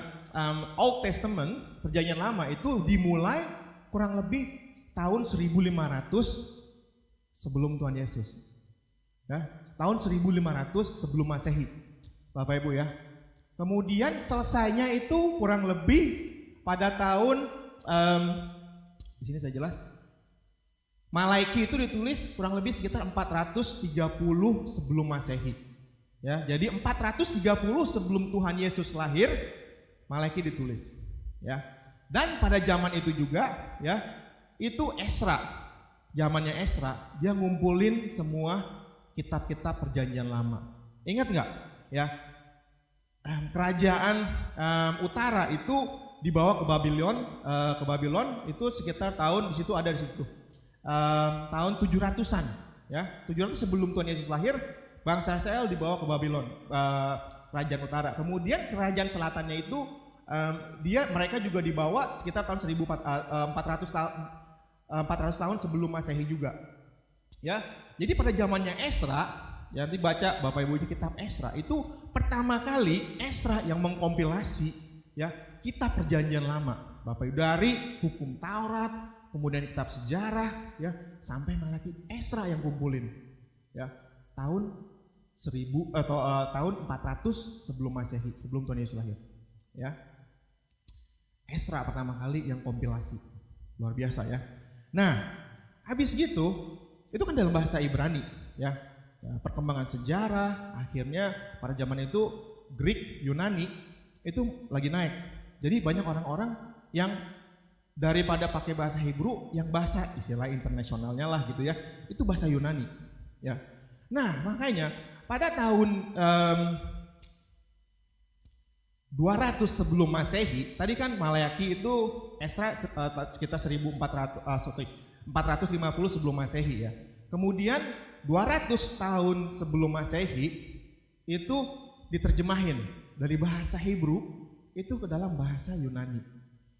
S3: Old Testament, perjanjian lama itu dimulai kurang lebih tahun 1500 sebelum Tuhan Yesus. Ya, tahun 1500 sebelum Masehi. Bapak Ibu ya. Kemudian selesainya itu kurang lebih pada tahun di sini saya jelas. Malaiki itu ditulis kurang lebih sekitar 430 sebelum Masehi. Ya, jadi 430 sebelum Tuhan Yesus lahir, Malaiki ditulis. Ya. Dan pada zaman itu juga, ya, itu Esra. Zamannya Esra, dia ngumpulin semua kitab-kitab perjanjian lama. Ingat nggak? Ya, kerajaan utara itu dibawa ke Babylon itu sekitar tahun di situ ada di situ. Tahun 700-an ya, 700 sebelum Tuhan Yesus lahir, bangsa Israel dibawa ke Babylon, kerajaan utara. Kemudian kerajaan selatannya itu mereka juga dibawa sekitar tahun 400 tahun sebelum Masehi juga. Ya, jadi pada zamannya Esra, ya, nanti baca Bapak Ibu kitab Esra, itu pertama kali Esra yang mengkompilasi ya kitab perjanjian lama. Bapak Ibu, dari hukum Taurat, kemudian kitab sejarah, ya, sampai Malaki, Esra yang kumpulin, ya, tahun 400 sebelum Masehi, sebelum Tuhan Yesus lahir, ya. Esra pertama kali yang kompilasi, luar biasa ya. Nah, habis gitu, itu kan dalam bahasa Ibrani, ya. Perkembangan sejarah, akhirnya pada zaman itu Greek, Yunani itu lagi naik. Jadi banyak orang-orang yang daripada pakai bahasa Hebrew, yang bahasa istilah internasionalnya lah gitu ya, itu bahasa Yunani, ya. Nah, makanya pada tahun 200 sebelum Masehi, tadi kan Malaiki itu Esra sekitar 450 sebelum Masehi ya. Kemudian 200 tahun sebelum Masehi itu diterjemahin dari bahasa Hebrew itu ke dalam bahasa Yunani.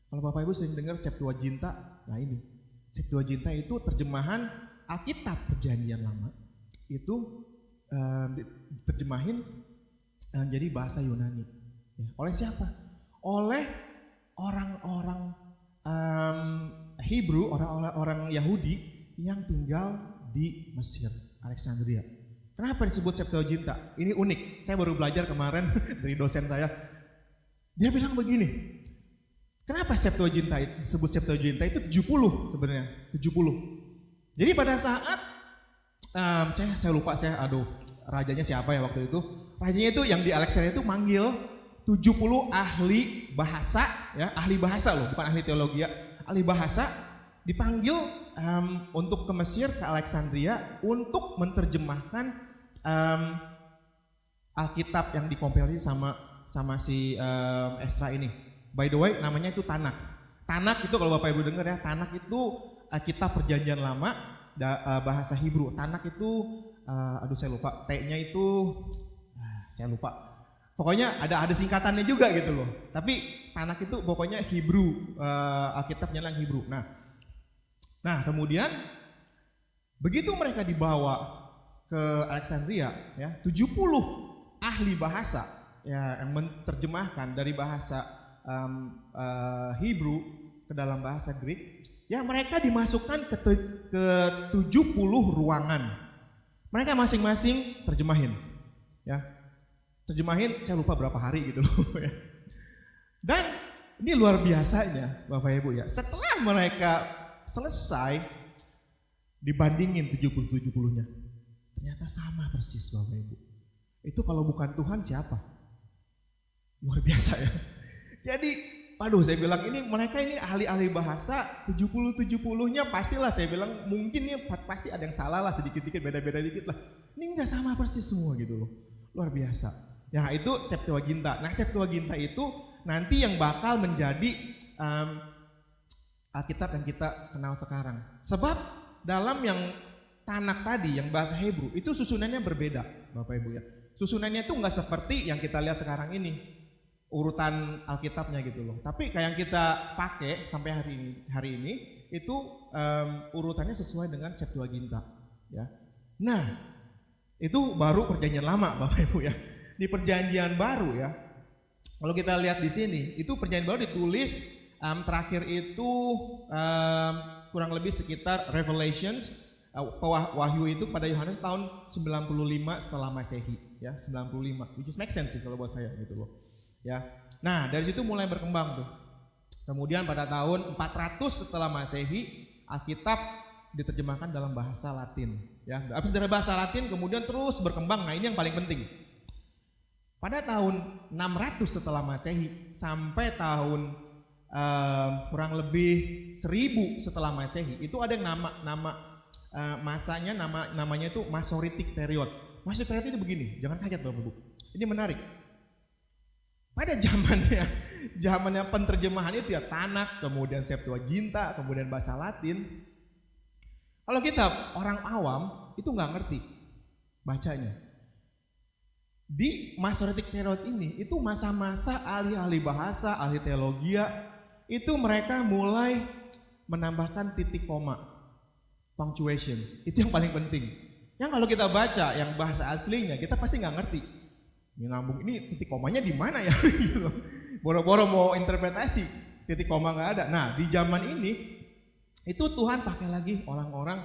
S3: Kalau Bapak Ibu sering dengar Septuaginta, nah ini Septuaginta itu terjemahan Alkitab perjanjian lama, itu diterjemahin jadi bahasa Yunani. Ya, oleh siapa? Oleh orang-orang Hebrew, orang-orang Yahudi yang tinggal di Mesir, Alexandria. Kenapa disebut Septuaginta? Ini unik, saya baru belajar kemarin dari dosen saya. Dia bilang begini, kenapa Septuaginta disebut Septuaginta itu 70 sebenarnya, 70. Jadi pada saat saya lupa rajanya siapa ya waktu itu. Rajanya itu yang di Alexandria itu manggil 70 ahli bahasa, ya, ahli bahasa loh, bukan ahli teologi ya, ahli bahasa dipanggil untuk ke Mesir, ke Alexandria untuk menerjemahkan Alkitab yang dikompilasi sama si Esra ini. By the way, namanya itu Tanak. Tanak itu kalau Bapak Ibu dengar ya, Tanak itu kitab perjanjian lama bahasa Hebrew. Tanak itu saya lupa, T-nya itu saya lupa. Pokoknya ada singkatannya juga gitu loh. Tapi Tanak itu pokoknya Hebrew, Alkitabnya yang Hebrew. Nah, kemudian begitu mereka dibawa ke Alexandria ya, 70 ahli bahasa ya yang menerjemahkan dari bahasa Hebrew ke dalam bahasa Greek, ya mereka dimasukkan ke 70 ruangan. Mereka masing-masing terjemahin, ya. Terjemahin saya lupa berapa hari gitu loh ya. Dan ini luar biasanya Bapak Ibu ya. Setelah mereka selesai dibandingin 70-70-nya. Ternyata sama persis Bapak Ibu. Itu kalau bukan Tuhan siapa? Luar biasa ya. Jadi waduh saya bilang ini mereka ini ahli-ahli bahasa 70-70-nya pastilah saya bilang mungkin nih pasti ada yang salah lah sedikit-dikit beda-beda dikit lah. Ini enggak sama persis semua gitu loh. Luar biasa. Ya itu Septuaginta. Nah Septuaginta itu nanti yang bakal menjadi Alkitab yang kita kenal sekarang. Sebab dalam yang Tanakh tadi yang bahasa Hebrew itu susunannya berbeda Bapak Ibu ya. Susunannya itu enggak seperti yang kita lihat sekarang ini. Urutan Alkitabnya gitu loh. Tapi kayak yang kita pakai sampai hari ini itu urutannya sesuai dengan Septuaginta ya. Nah, itu baru perjanjian lama Bapak Ibu ya. Di perjanjian baru ya. Kalau kita lihat di sini, itu perjanjian baru ditulis terakhir itu kurang lebih sekitar Revelations Wahyu itu pada Yohanes tahun 95 setelah Masehi ya, 95. Which is make sense sih kalau buat saya gitu loh. Ya, nah dari situ mulai berkembang tuh. Kemudian pada tahun 400 setelah Masehi, Alkitab diterjemahkan dalam bahasa Latin. Ya, habis dari bahasa Latin kemudian terus berkembang. Nah ini yang paling penting. Pada tahun 600 setelah Masehi sampai tahun kurang lebih 1000 setelah Masehi, itu ada yang masanya namanya itu Masoretic period. Masoretic period itu begini, jangan kaget Bapak Ibu. Ini menarik. Pada zamannya penterjemahan itu ya Tanakh, kemudian Septuaginta, kemudian bahasa Latin. Kalau kita orang awam itu nggak ngerti bacanya. Di Masoretic period ini itu masa-masa ahli-ahli bahasa, ahli teologia itu mereka mulai menambahkan titik koma, punctuations. Itu yang paling penting. Yang kalau kita baca yang bahasa aslinya kita pasti nggak ngerti. Nyambung ini titik komanya di mana ya? Boro-boro mau interpretasi, titik koma nggak ada. Nah di zaman ini itu Tuhan pakai lagi orang-orang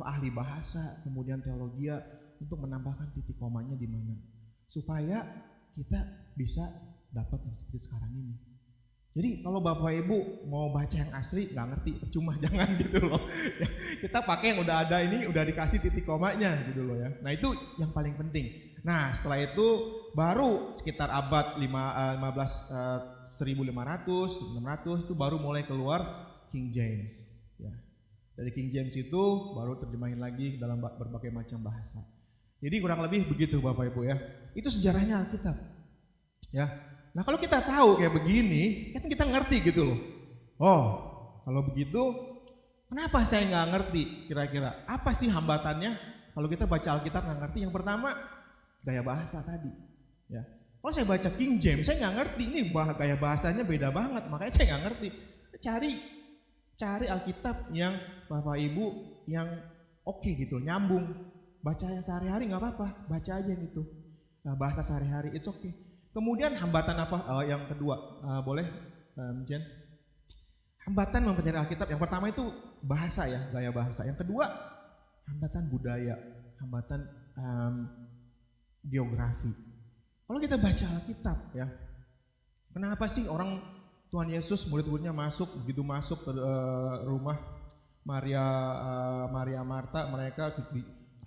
S3: ahli bahasa, kemudian teologia untuk menambahkan titik komanya di mana, supaya kita bisa dapat yang seperti sekarang ini. Jadi kalau Bapak Ibu mau baca yang asli nggak ngerti, percuma, jangan gitu loh. Ya, kita pakai yang udah ada ini, udah dikasih titik komanya gitu loh ya. Nah itu yang paling penting. Nah setelah itu baru sekitar abad 1600 itu baru mulai keluar King James. Ya. Dari King James itu baru terjemahin lagi dalam berbagai macam bahasa. Jadi kurang lebih begitu Bapak Ibu ya. Itu sejarahnya Alkitab. Ya. Nah kalau kita tahu kayak begini, kan kita ngerti gitu loh. Oh, kalau begitu, kenapa saya nggak ngerti kira-kira? Apa sih hambatannya? Kalau kita baca Alkitab nggak ngerti, yang pertama gaya bahasa tadi. Ya, kalau saya baca King James, saya nggak ngerti. Ini gaya bahasanya beda banget, makanya saya nggak ngerti. Cari Alkitab yang Bapak Ibu yang oke gitu, nyambung. Baca yang sehari-hari nggak apa-apa, baca aja yang itu. Nah, bahasa sehari-hari, it's okay. Kemudian hambatan apa? Yang kedua, boleh Jen? Hambatan mempelajari Alkitab. Yang pertama itu bahasa ya, gaya bahasa. Yang kedua, hambatan budaya, hambatan geografi. Kalau kita baca Alkitab ya, kenapa sih orang Tuhan Yesus murid-muridnya begitu masuk ke rumah Maria Marta, mereka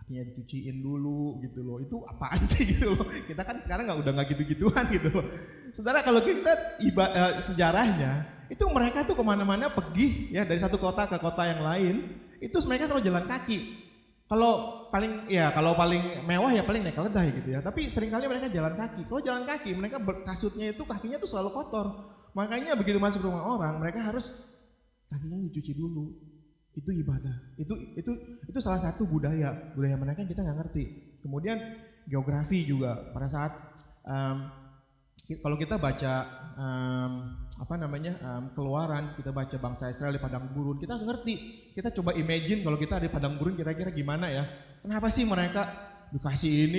S3: kakinya dicuciin dulu gitu loh. Itu apaan sih gitu loh. Kita kan sekarang udah nggak gitu-gituan gitu loh. Saudara, kalau kita sejarahnya itu mereka tuh kemana-mana pergi ya, dari satu kota ke kota yang lain, itu mereka selalu jalan kaki. Kalau paling mewah ya paling naik keledai gitu ya. Tapi seringkali mereka jalan kaki. Kalau jalan kaki mereka kasutnya itu kakinya tuh selalu kotor. Makanya begitu masuk rumah orang mereka harus kakinya dicuci dulu. Itu ibadah. Itu salah satu budaya mereka yang kita nggak ngerti. Kemudian geografi juga pada saat kalau kita baca Keluaran, kita baca bangsa Israel di padang gurun, kita harus ngerti. Kita coba imagine kalau kita di padang gurun kira-kira gimana ya? Kenapa sih mereka dikasih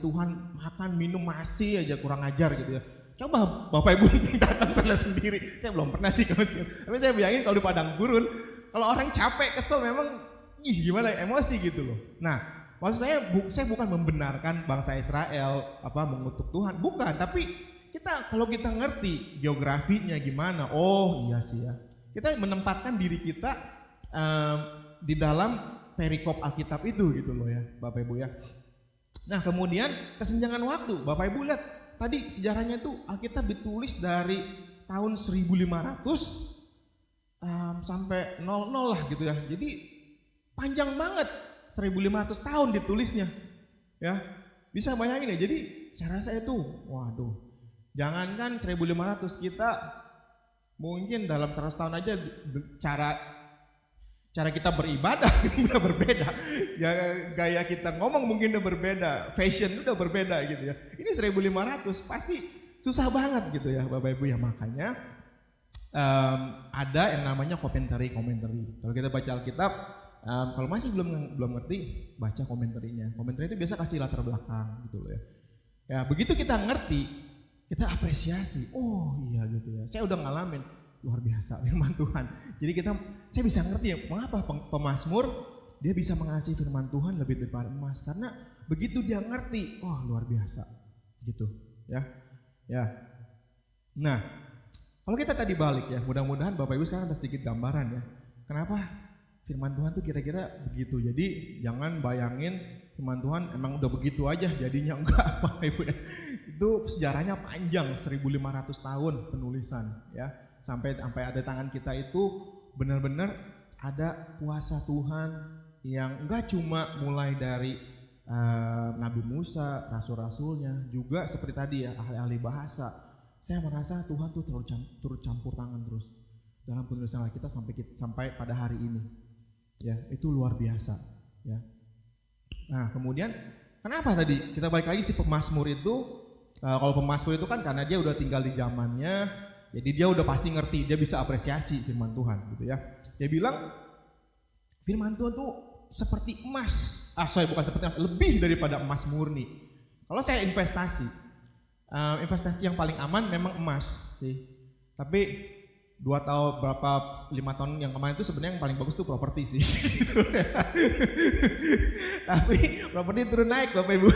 S3: Tuhan makan minum masih aja kurang ajar gitu ya? Coba Bapak Ibu datang sana sendiri. Saya belum pernah sih ke Mesir. Tapi saya bayangin kalau di padang gurun, kalau orang capek, kesel memang gimana emosi gitu loh. Nah, maksud saya bukan membenarkan bangsa Israel mengutuk Tuhan, bukan, tapi kalau kita ngerti geografinya gimana, oh iya sih ya. Kita menempatkan diri kita di dalam perikop Alkitab itu gitu loh ya, Bapak Ibu ya. Nah, kemudian kesenjangan waktu, Bapak Ibu lihat tadi sejarahnya itu Alkitab ditulis dari tahun 1500 sampai 00 lah gitu ya. Jadi panjang banget, 1500 tahun ditulisnya. Ya. Bisa bayangin ya. Jadi saya rasa itu, waduh. Jangankan 1500, kita mungkin dalam 100 tahun aja cara kita beribadah udah berbeda. Ya, gaya kita ngomong mungkin udah berbeda, fashion udah berbeda gitu ya. Ini 1500 pasti susah banget gitu ya Bapak Ibu ya. Makanya ada yang namanya komentari. Kalau kita baca Alkitab, kalau masih belum ngerti, baca komentarinya. Komentari itu biasa kasih latar belakang gitu loh ya. Ya begitu kita ngerti, kita apresiasi. Oh iya gitu ya. Saya udah ngalamin, luar biasa firman Tuhan. Jadi saya bisa ngerti ya mengapa pemazmur dia bisa mengasihi firman Tuhan lebih daripada emas, karena begitu dia ngerti, oh luar biasa gitu ya. Ya. Nah, kalau kita tadi balik ya, mudah-mudahan Bapak Ibu sekarang ada sedikit gambaran ya. Kenapa firman Tuhan tuh kira-kira begitu. Jadi jangan bayangin firman Tuhan emang udah begitu aja jadinya, enggak Bapak Ibu ya. Itu sejarahnya panjang, 1500 tahun penulisan ya. Sampai ada tangan kita itu benar-benar ada kuasa Tuhan yang enggak cuma mulai dari Nabi Musa, rasul-rasulnya, juga seperti tadi ya ahli-ahli bahasa. Saya merasa Tuhan tuh turut campur tangan terus dalam penulisan Alkitab sampai pada hari ini. Ya, itu luar biasa ya. Nah, kemudian kenapa tadi kita balik lagi si pemazmur itu, kalau pemazmur itu kan karena dia udah tinggal di zamannya, jadi dia udah pasti ngerti, dia bisa apresiasi firman Tuhan gitu ya. Dia bilang firman Tuhan tuh seperti emas. Bukan seperti emas, lebih daripada emas murni. Kalau saya investasi yang paling aman memang emas sih. Tapi 5 tahun yang kemarin itu sebenarnya yang paling bagus tuh properti sih. Tapi properti turun naik Bapak Ibu.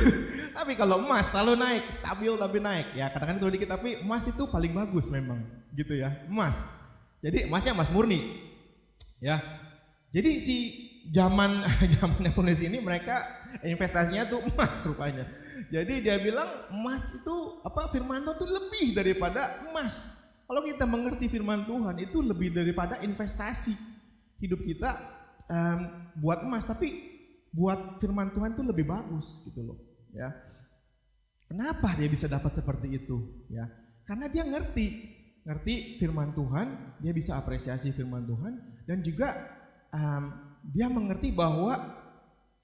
S3: Tapi kalau emas selalu naik, stabil tapi naik. Ya kadang-kadang turun dikit, tapi emas itu paling bagus memang gitu ya. Emas. Jadi emasnya emas murni. Ya. Jadi si zamannya penulis ini mereka investasinya tuh emas rupanya. Jadi dia bilang emas itu firman Tuhan itu lebih daripada emas. Kalau kita mengerti firman Tuhan itu lebih daripada investasi hidup kita buat emas, tapi buat firman Tuhan itu lebih bagus gitu loh ya. Kenapa dia bisa dapat seperti itu ya? Karena dia ngerti firman Tuhan, dia bisa apresiasi firman Tuhan, dan juga dia mengerti bahwa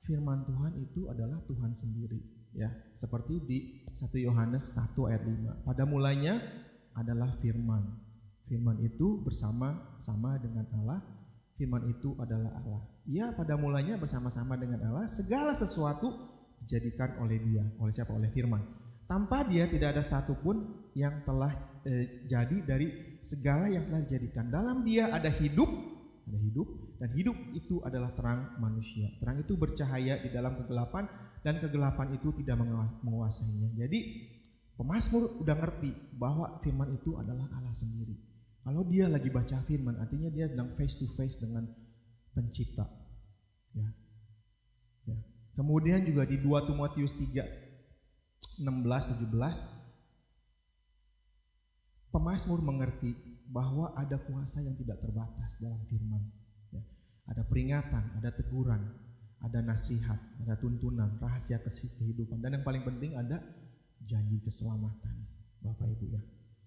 S3: firman Tuhan itu adalah Tuhan sendiri ya. Seperti di 1 Yohanes 1 ayat 5. Pada mulanya adalah firman. Firman itu bersama-sama dengan Allah. Firman itu adalah Allah. Ia pada mulanya bersama-sama dengan Allah. Segala sesuatu dijadikan oleh Dia. Oleh siapa? Oleh firman. Tanpa Dia tidak ada satupun yang telah jadi dari segala yang telah dijadikan. Dalam Dia ada hidup, dan hidup itu adalah terang manusia. Terang itu bercahaya di dalam kegelapan, dan kegelapan itu tidak menguasainya. Jadi pemazmur udah ngerti bahwa firman itu adalah Allah sendiri. Kalau dia lagi baca firman, artinya dia sedang face to face dengan pencipta. Ya. Kemudian juga di 2 Timotius 3, 16-17, pemazmur mengerti bahwa ada kuasa yang tidak terbatas dalam firman. Ya. Ada peringatan, ada teguran, ada nasihat, ada tuntunan, rahasia kehidupan, dan yang paling penting ada janji keselamatan, Bapak Ibu ya.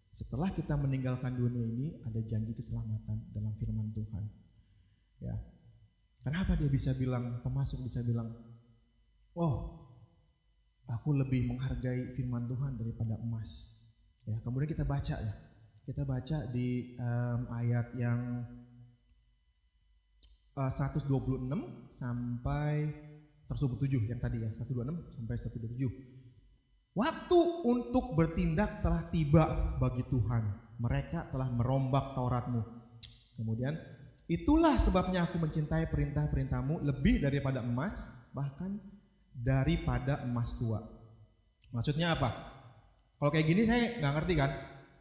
S3: Setelah kita meninggalkan dunia ini, ada janji keselamatan dalam firman Tuhan. Ya. Kenapa dia bisa bilang, pemazmur bisa bilang, oh, aku lebih menghargai firman Tuhan daripada emas. Ya, kemudian kita baca ya. Kita baca di ayat yang 126 sampai 127 yang tadi ya, 126 sampai 127. Waktu untuk bertindak telah tiba bagi Tuhan. Mereka telah merombak Taurat-Mu. Kemudian, itulah sebabnya aku mencintai perintah-perintah-Mu lebih daripada emas, bahkan daripada emas tua. Maksudnya apa? Kalau kayak gini saya nggak ngerti kan.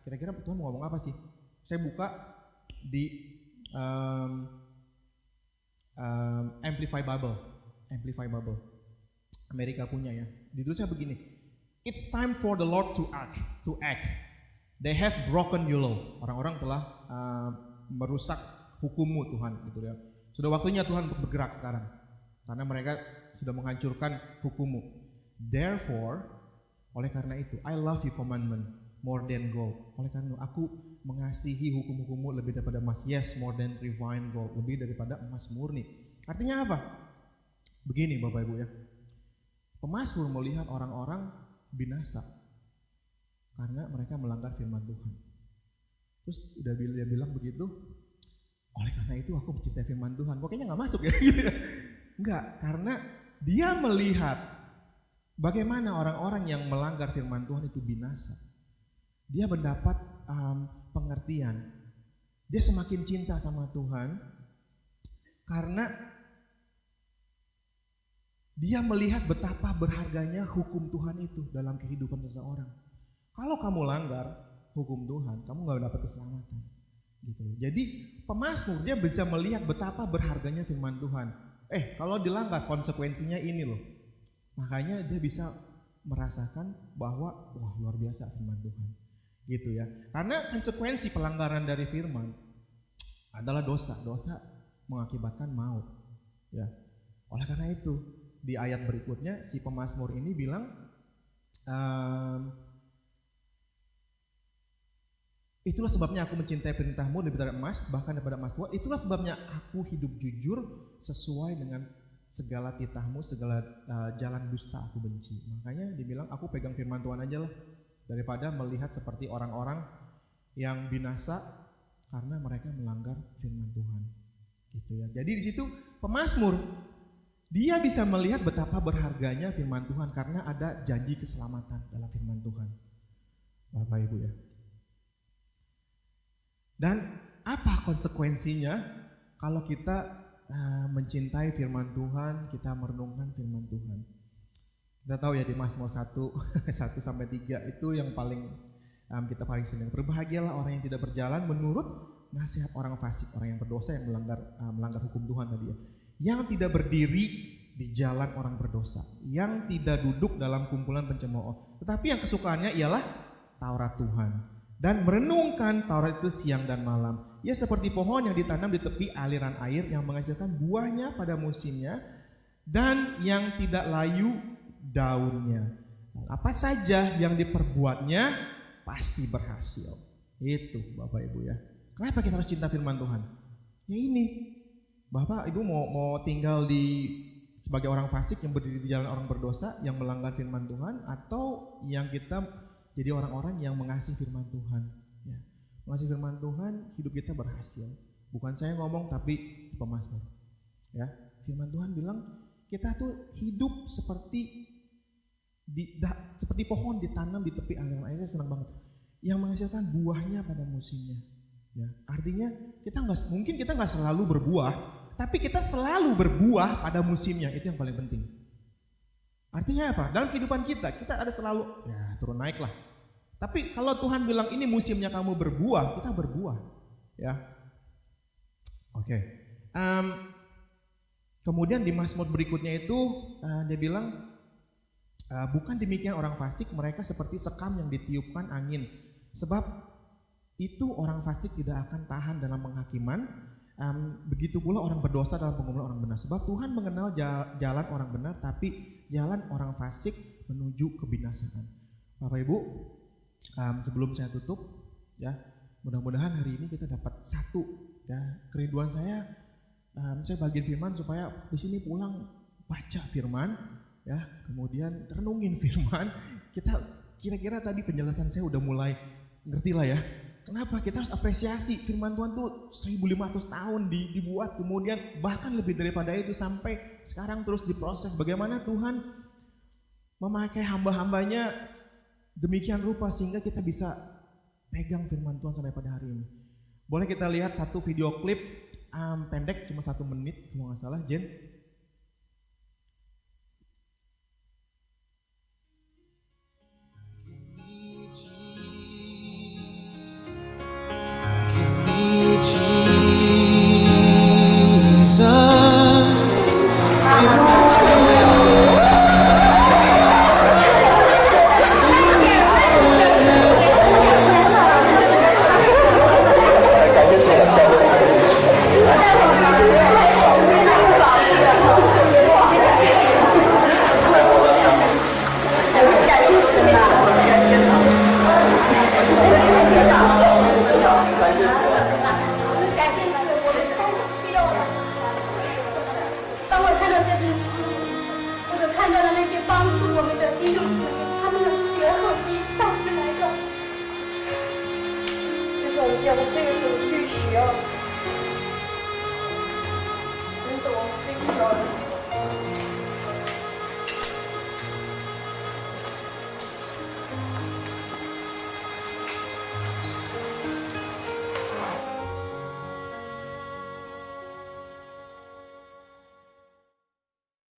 S3: Kira-kira Tuhan mau ngomong apa sih? Saya buka di Amplify Bible, Amerika punya ya. Ditulisnya begini. It's time for the Lord to act. They have broken your law. Orang-orang telah merusak hukummu Tuhan, gitu ya. Sudah waktunya Tuhan untuk bergerak sekarang. Karena mereka sudah menghancurkan hukummu. Therefore, oleh karena itu, I love your commandment more than gold. Oleh karena itu, aku mengasihi hukum-hukummu lebih daripada emas. Yes, more than refined gold. Lebih daripada emas murni. Artinya apa? Begini Bapak Ibu ya. Pemazmur melihat orang-orang binasa karena mereka melanggar firman Tuhan. Terus dia bilang begitu, oleh karena itu aku mencintai firman Tuhan. Kok kayaknya gak masuk ya? Enggak, karena dia melihat bagaimana orang-orang yang melanggar firman Tuhan itu binasa. Dia mendapat pengertian. Dia semakin cinta sama Tuhan karena dia melihat betapa berharganya hukum Tuhan itu dalam kehidupan seseorang. Kalau kamu langgar hukum Tuhan, kamu gak dapat keselamatan. Gitu. Jadi pemazmur dia bisa melihat betapa berharganya firman Tuhan. Kalau dilanggar konsekuensinya ini loh. Makanya dia bisa merasakan bahwa wah luar biasa firman Tuhan. Gitu ya. Karena konsekuensi pelanggaran dari firman adalah dosa. Dosa mengakibatkan maut. Ya. Oleh karena itu di ayat berikutnya si pemazmur ini bilang itulah sebabnya aku mencintai perintahmu lebih daripada emas, bahkan daripada emas tua. Itulah sebabnya aku hidup jujur sesuai dengan segala titahmu, segala jalan dusta aku benci. Makanya dibilang aku pegang firman Tuhan aja lah, daripada melihat seperti orang-orang yang binasa karena mereka melanggar firman Tuhan. Gitu ya. Jadi di situ pemazmur dia bisa melihat betapa berharganya firman Tuhan karena ada janji keselamatan dalam firman Tuhan. Bapak Ibu ya. Dan apa konsekuensinya kalau kita mencintai firman Tuhan, kita merenungkan firman Tuhan. Kita tahu ya di Mazmur 1 sampai 3 itu yang paling kita paling sering. Berbahagialah orang yang tidak berjalan menurut nasihat orang fasik, orang yang berdosa yang melanggar hukum Tuhan tadi ya. Yang tidak berdiri di jalan orang berdosa, yang tidak duduk dalam kumpulan pencemooh, tetapi yang kesukaannya ialah Taurat Tuhan dan merenungkan Taurat itu siang dan malam. Ia seperti pohon yang ditanam di tepi aliran air yang menghasilkan buahnya pada musimnya dan yang tidak layu daunnya. Apa saja yang diperbuatnya pasti berhasil. Itu Bapak Ibu ya. Kenapa kita harus cinta firman Tuhan? Ya ini, Bapak Ibu mau tinggal sebagai orang fasik yang berdiri di jalan orang berdosa yang melanggar firman Tuhan, atau yang kita jadi orang-orang yang mengasihi firman Tuhan ya. Mengasihi firman Tuhan, hidup kita berhasil. Bukan saya ngomong tapi pemazmur ya. Firman Tuhan bilang kita tuh hidup seperti pohon ditanam di tepi aliran air. Saya senang banget yang menghasilkan buahnya pada musimnya ya. Artinya mungkin kita nggak selalu berbuah, tapi kita selalu berbuah pada musimnya. Itu yang paling penting. Artinya apa? Dalam kehidupan kita ada selalu ya turun naik lah. Tapi kalau Tuhan bilang ini musimnya kamu berbuah, kita berbuah ya. Oke. Kemudian di Mazmur berikutnya itu dia bilang bukan demikian orang fasik, mereka seperti sekam yang ditiupkan angin. Sebab itu orang fasik tidak akan tahan dalam penghakiman. Begitu pula orang berdosa dalam pengumuman orang benar. Sebab Tuhan mengenal jalan orang benar, tapi jalan orang fasik menuju kebinasaan. Bapak Ibu, sebelum saya tutup ya, mudah-mudahan hari ini kita dapat satu ya, kerinduan saya bagian firman supaya di sini pulang baca firman ya, kemudian renungin firman. Kita kira-kira tadi penjelasan saya udah mulai ngerti lah ya. Kenapa kita harus apresiasi firman Tuhan tuh 1500 tahun dibuat, kemudian bahkan lebih daripada itu sampai sekarang terus diproses. Bagaimana Tuhan memakai hamba-hambanya demikian rupa sehingga kita bisa pegang firman Tuhan sampai pada hari ini. Boleh kita lihat satu video klip pendek cuma 1 menit kalau nggak salah, Jen.
S4: 用这个主去使用，这是我们最需要的时候。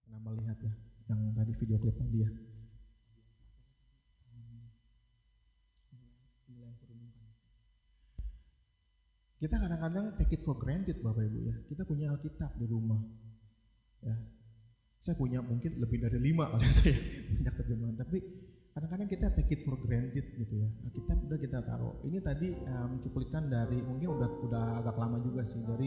S3: Pernah melihat ya, yang tadi video klip tadi ya. Kita kadang-kadang take it for granted Bapak Ibu ya. Kita punya Alkitab di rumah. Ya. Saya punya mungkin lebih dari 5 kalau saya banyak terjemahan. Tapi kadang-kadang kita take it for granted gitu ya. Alkitab udah kita taruh. Ini tadi cuplikan dari mungkin udah agak lama juga sih dari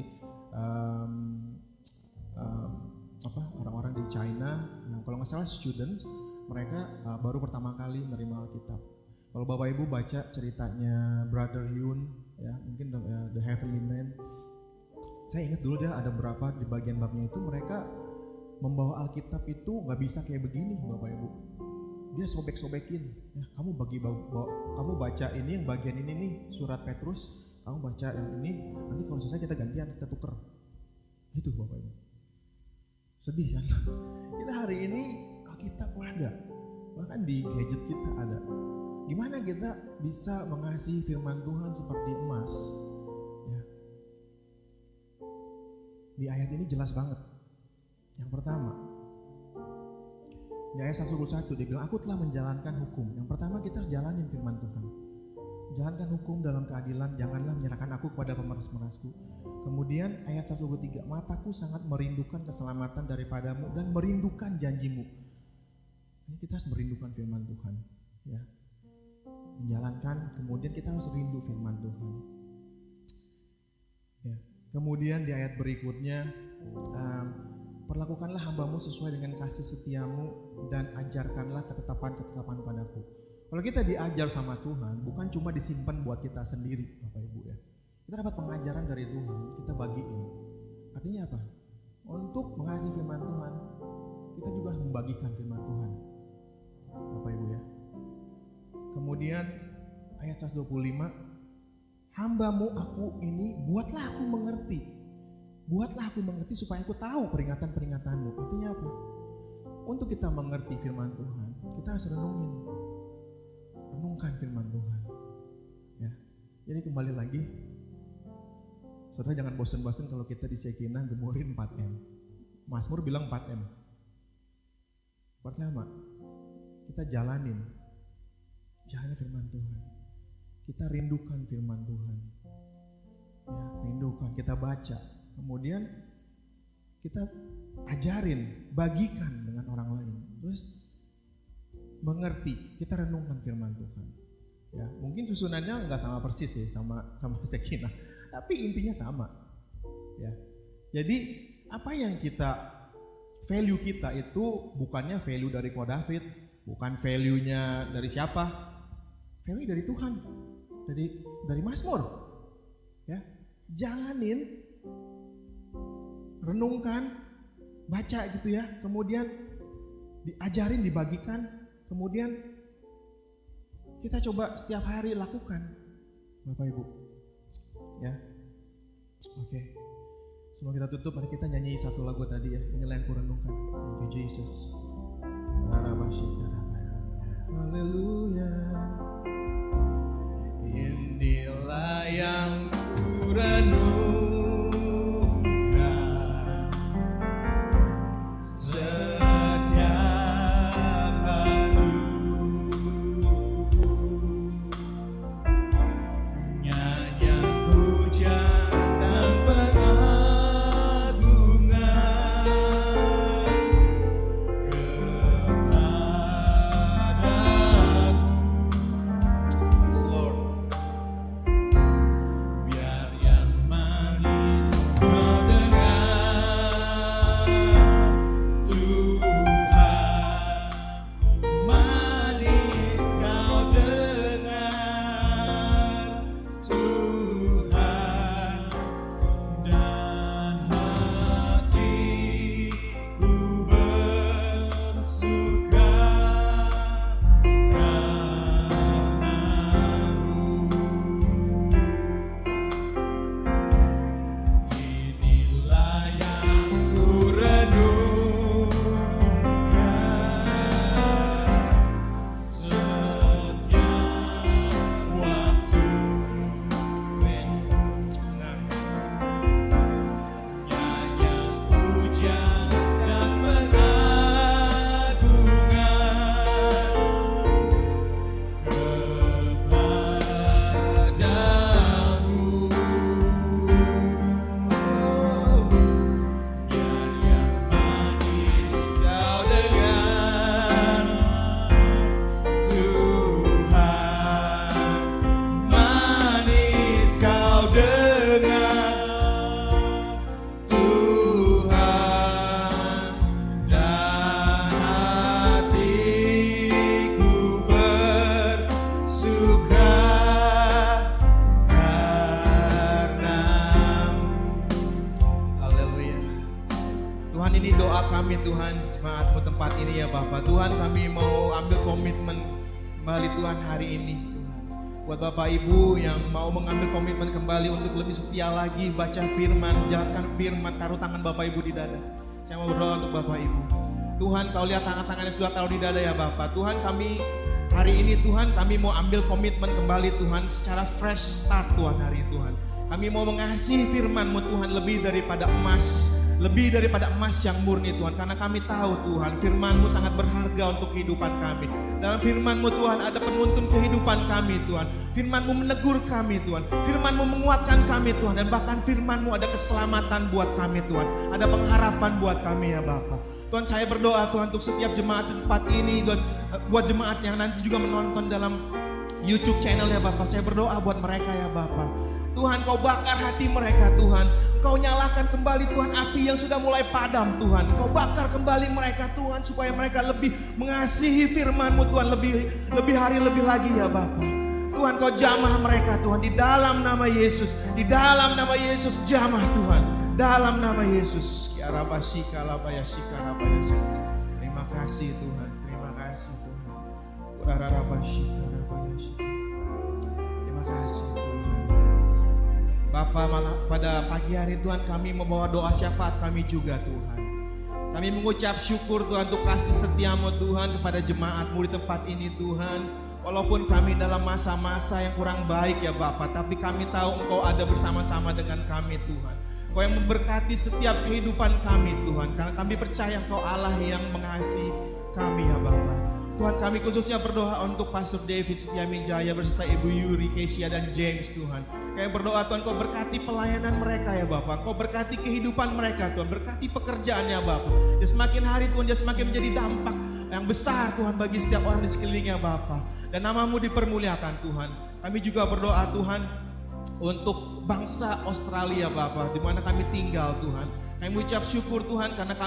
S3: orang-orang di China. Kalau nggak salah students, mereka baru pertama kali menerima Alkitab. Kalau Bapak Ibu baca ceritanya Brother Yun, ya mungkin The Heavenly Man. Saya ingat dulu dia ada berapa di bagian babnya itu mereka membawa Alkitab itu nggak bisa kayak begini Bapak Ibu. Dia sobek-sobekin. Ya, kamu baca ini yang bagian ini nih surat Petrus, kamu baca yang ini. Nanti kalau selesai kita gantian, kita tuker. Gitu Bapak Ibu. Sedih kan? Kita hari ini Alkitab ada, bahkan di gadget kita ada. Gimana kita bisa mengasihi firman Tuhan seperti emas? Ya. Di ayat ini jelas banget. Yang pertama, di ayat 121 dia bilang, aku telah menjalankan hukum. Yang pertama kita harus jalanin firman Tuhan. Jalankan hukum dalam keadilan, janganlah menyerahkan aku kepada pemeras-pemerasku. Kemudian ayat 123, mataku sangat merindukan keselamatan daripadamu dan merindukan janjimu. Ini kita harus merindukan firman Tuhan. Ya. Menjalankan, kemudian kita harus rindu firman Tuhan. Ya. Kemudian di ayat berikutnya, perlakukanlah hambamu sesuai dengan kasih setiamu dan ajarkanlah ketetapan-ketetapan padaku. Kalau kita diajar sama Tuhan, bukan cuma disimpan buat kita sendiri, Bapak Ibu ya. Kita dapat pengajaran dari Tuhan, kita bagiin. Artinya apa? Untuk mengasihi firman Tuhan, kita juga harus membagikan firman Tuhan, Bapak Ibu ya. Kemudian ayat 125, hambamu aku ini buatlah aku mengerti. Buatlah aku mengerti supaya aku tahu peringatan-peringatanmu. Artinya apa? Untuk kita mengerti firman Tuhan, kita harus renungkan firman Tuhan. Ya. Jadi kembali lagi, saudara jangan bosan-bosan kalau kita di Sekinah gemurin 4M. Mazmur bilang 4M. Pertama, kita jalanin firman Tuhan. Kita rindukan firman Tuhan. Ya, rindukan, kita baca. Kemudian kita ajarin, bagikan dengan orang lain. Terus mengerti, kita renungkan firman Tuhan. Ya, mungkin susunannya nggak sama persis ya sama Sekinah, tapi intinya sama. Ya. Jadi apa yang value kita itu bukannya value dari Ko David, bukan value-nya dari siapa? Value dari Tuhan, dari Mazmur. Ya, jalanin, renungkan, baca gitu ya. Kemudian diajarin, dibagikan. Kemudian kita coba setiap hari lakukan, Bapak Ibu. Ya, oke. Sebelum kita tutup, mari kita nyanyi satu lagu tadi ya. Inilah yang kurenungkan. Thank you Jesus. Haleluya. Inilah yang kurenungkan setiap hari. Nyanyian pujian dan pengagungan kepadamu. Biar yang Tuhan jemaatmu tempat ini ya Bapak. Tuhan kami mau ambil komitmen kembali Tuhan hari ini Tuhan. Buat Bapak Ibu yang mau mengambil komitmen kembali untuk lebih setia lagi baca firman, menjalankan firman, taruh tangan Bapak Ibu di dada. Saya mau berdoa untuk Bapak Ibu. Tuhan kau lihat tangan-tangannya sudah taruh di dada ya Bapak. Tuhan kami hari ini Tuhan kami mau ambil komitmen kembali Tuhan secara fresh start Tuhan hari ini Tuhan. Kami mau mengasihi firman-Mu Tuhan lebih daripada emas. Lebih daripada emas yang murni Tuhan. Karena kami tahu Tuhan firman-Mu sangat berharga untuk kehidupan kami. Dalam firman-Mu Tuhan ada penuntun kehidupan kami Tuhan. Firman-Mu menegur kami Tuhan. Firman-Mu menguatkan kami Tuhan. Dan bahkan firman-Mu ada keselamatan buat kami Tuhan. Ada pengharapan buat kami ya Bapa. Tuhan saya berdoa Tuhan untuk setiap jemaat di tempat ini. Tuhan buat jemaat yang nanti juga menonton dalam YouTube channel ya Bapak. Saya berdoa buat mereka ya Bapak. Tuhan kau bakar hati mereka Tuhan. Kau nyalakan kembali Tuhan api yang sudah mulai padam Tuhan. Kau bakar kembali mereka Tuhan supaya mereka lebih mengasihi firman-Mu Tuhan lebih hari lebih lagi ya Bapa. Tuhan kau jamah mereka Tuhan di dalam nama Yesus. Di dalam nama Yesus jamah Tuhan. Dalam nama Yesus. Terima kasih Tuhan. Terima kasih Tuhan. Terima kasih Tuhan. Bapa, pada pagi hari Tuhan kami membawa doa syafaat kami juga Tuhan. Kami mengucap syukur Tuhan untuk kasih setia-Mu Tuhan kepada jemaat-Mu di tempat ini Tuhan. Walaupun kami dalam masa-masa yang kurang baik ya Bapa, tapi kami tahu Engkau ada bersama-sama dengan kami Tuhan. Engkau yang memberkati setiap kehidupan kami Tuhan. Karena kami percaya Engkau Allah yang mengasihi kami ya Bapa. Tuhan kami khususnya berdoa untuk Pastor David Setiamijaya beserta Ibu Yuri, Kesia dan James Tuhan. Kami berdoa Tuhan kau berkati pelayanan mereka ya Bapak. Kau berkati kehidupan mereka Tuhan. Berkati pekerjaannya Bapak. Dan semakin hari Tuhan dia semakin menjadi dampak yang besar Tuhan bagi setiap orang di sekelilingnya Bapak. Dan nama-Mu dipermuliakan Tuhan. Kami juga berdoa Tuhan untuk bangsa Australia Bapak. Di mana kami tinggal Tuhan. Kami mengucap syukur Tuhan karena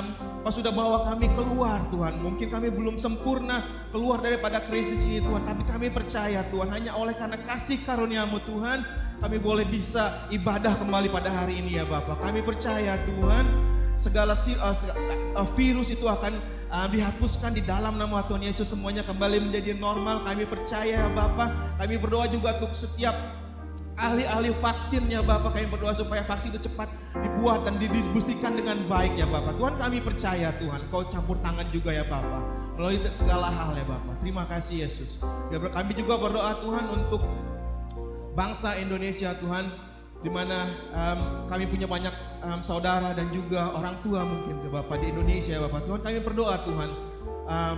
S3: Kau sudah bawa kami keluar Tuhan. Mungkin kami belum sempurna keluar daripada krisis ini Tuhan. Tapi kami percaya Tuhan hanya oleh karena kasih karunia-Mu Tuhan. Kami boleh bisa ibadah kembali pada hari ini ya Bapak. Kami percaya Tuhan segala virus itu akan dihapuskan di dalam nama Tuhan Yesus. Semuanya kembali menjadi normal. Kami percaya ya Bapak. Kami berdoa juga untuk setiap ahli-ahli vaksinnya Bapak, kami berdoa supaya vaksin itu cepat dibuat dan didistribusikan dengan baik ya Bapak. Tuhan kami percaya Tuhan, Kau campur tangan juga ya Bapak melalui segala hal ya Bapak. Terima kasih Yesus. Ya, kami juga berdoa Tuhan untuk bangsa Indonesia Tuhan, di mana kami punya banyak saudara dan juga orang tua mungkin ya Bapak di Indonesia ya Bapak. Tuhan kami berdoa Tuhan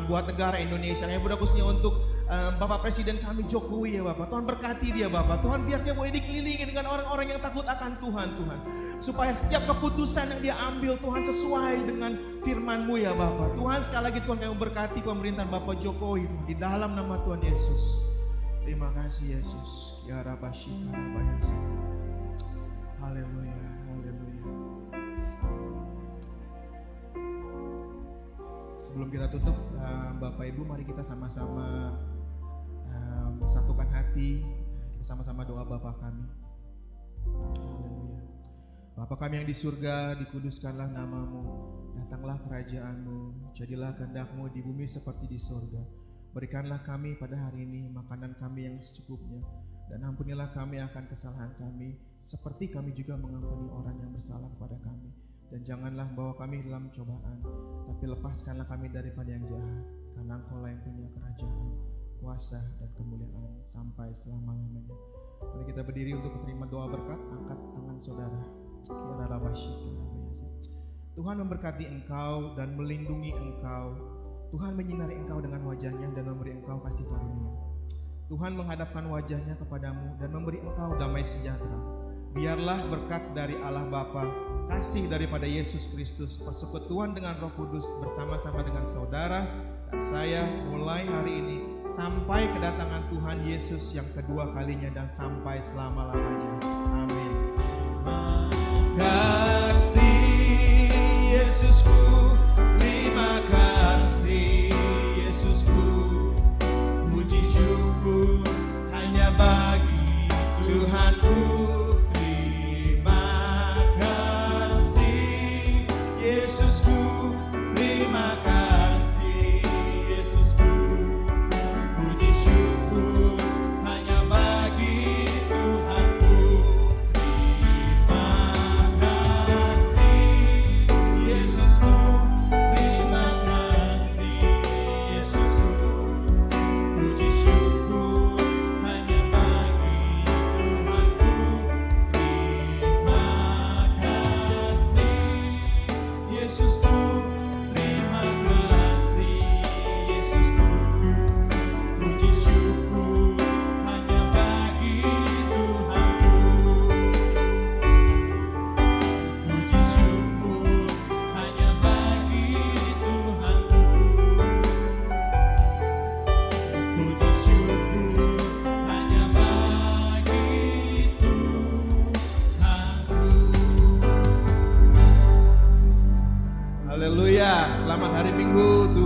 S3: buat negara Indonesia. Kami berdoa khususnya untuk Bapak Presiden kami Jokowi ya Bapak. Tuhan berkati dia Bapak. Tuhan biar dia boleh dikelilingi dengan orang-orang yang takut akan Tuhan Tuhan. Supaya setiap keputusan yang dia ambil Tuhan sesuai dengan firman-Mu ya Bapak. Tuhan sekali lagi Tuhan kami berkati pemerintahan Bapak Jokowi Tuhan, di dalam nama Tuhan Yesus. Terima kasih Yesus. Ya Rabbashi Karabayasi. Haleluya. Haleluya. Sebelum kita tutup, Bapak Ibu mari kita sama-sama satukan hati, kita sama-sama doa Bapa kami. Haleluya. Bapa kami yang di surga, dikuduskanlah nama-Mu, datanglah kerajaan-Mu, jadilah kehendak-Mu di bumi seperti di surga. Berikanlah kami pada hari ini makanan kami yang secukupnya, dan ampunilah kami akan kesalahan kami, seperti kami juga mengampuni orang yang bersalah kepada kami. Dan janganlah bawa kami dalam cobaan, tapi lepaskanlah kami daripada yang jahat, karena Engkau-lah yang punya kerajaan, kuasa dan kemuliaan sampai selama-lamanya. Mari kita berdiri untuk menerima doa berkat. Angkat tangan saudara. Tuhan memberkati engkau dan melindungi engkau. Tuhan menyinari engkau dengan wajahnya dan memberi engkau kasih karunia. Tuhan menghadapkan wajahnya kepadamu dan memberi engkau damai sejahtera. Biarlah berkat dari Allah Bapa, kasih daripada Yesus Kristus, persekutuan dengan Roh Kudus bersama-sama dengan saudara dan saya mulai hari ini sampai kedatangan Tuhan Yesus yang kedua kalinya dan sampai selama-lamanya. Amin. Kasih Yesusku, terima kasih Yesusku, puji syukur hanya bagi Tuhanku. Terima kasih Yesusku, terima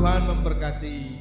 S3: Tuhan memberkati.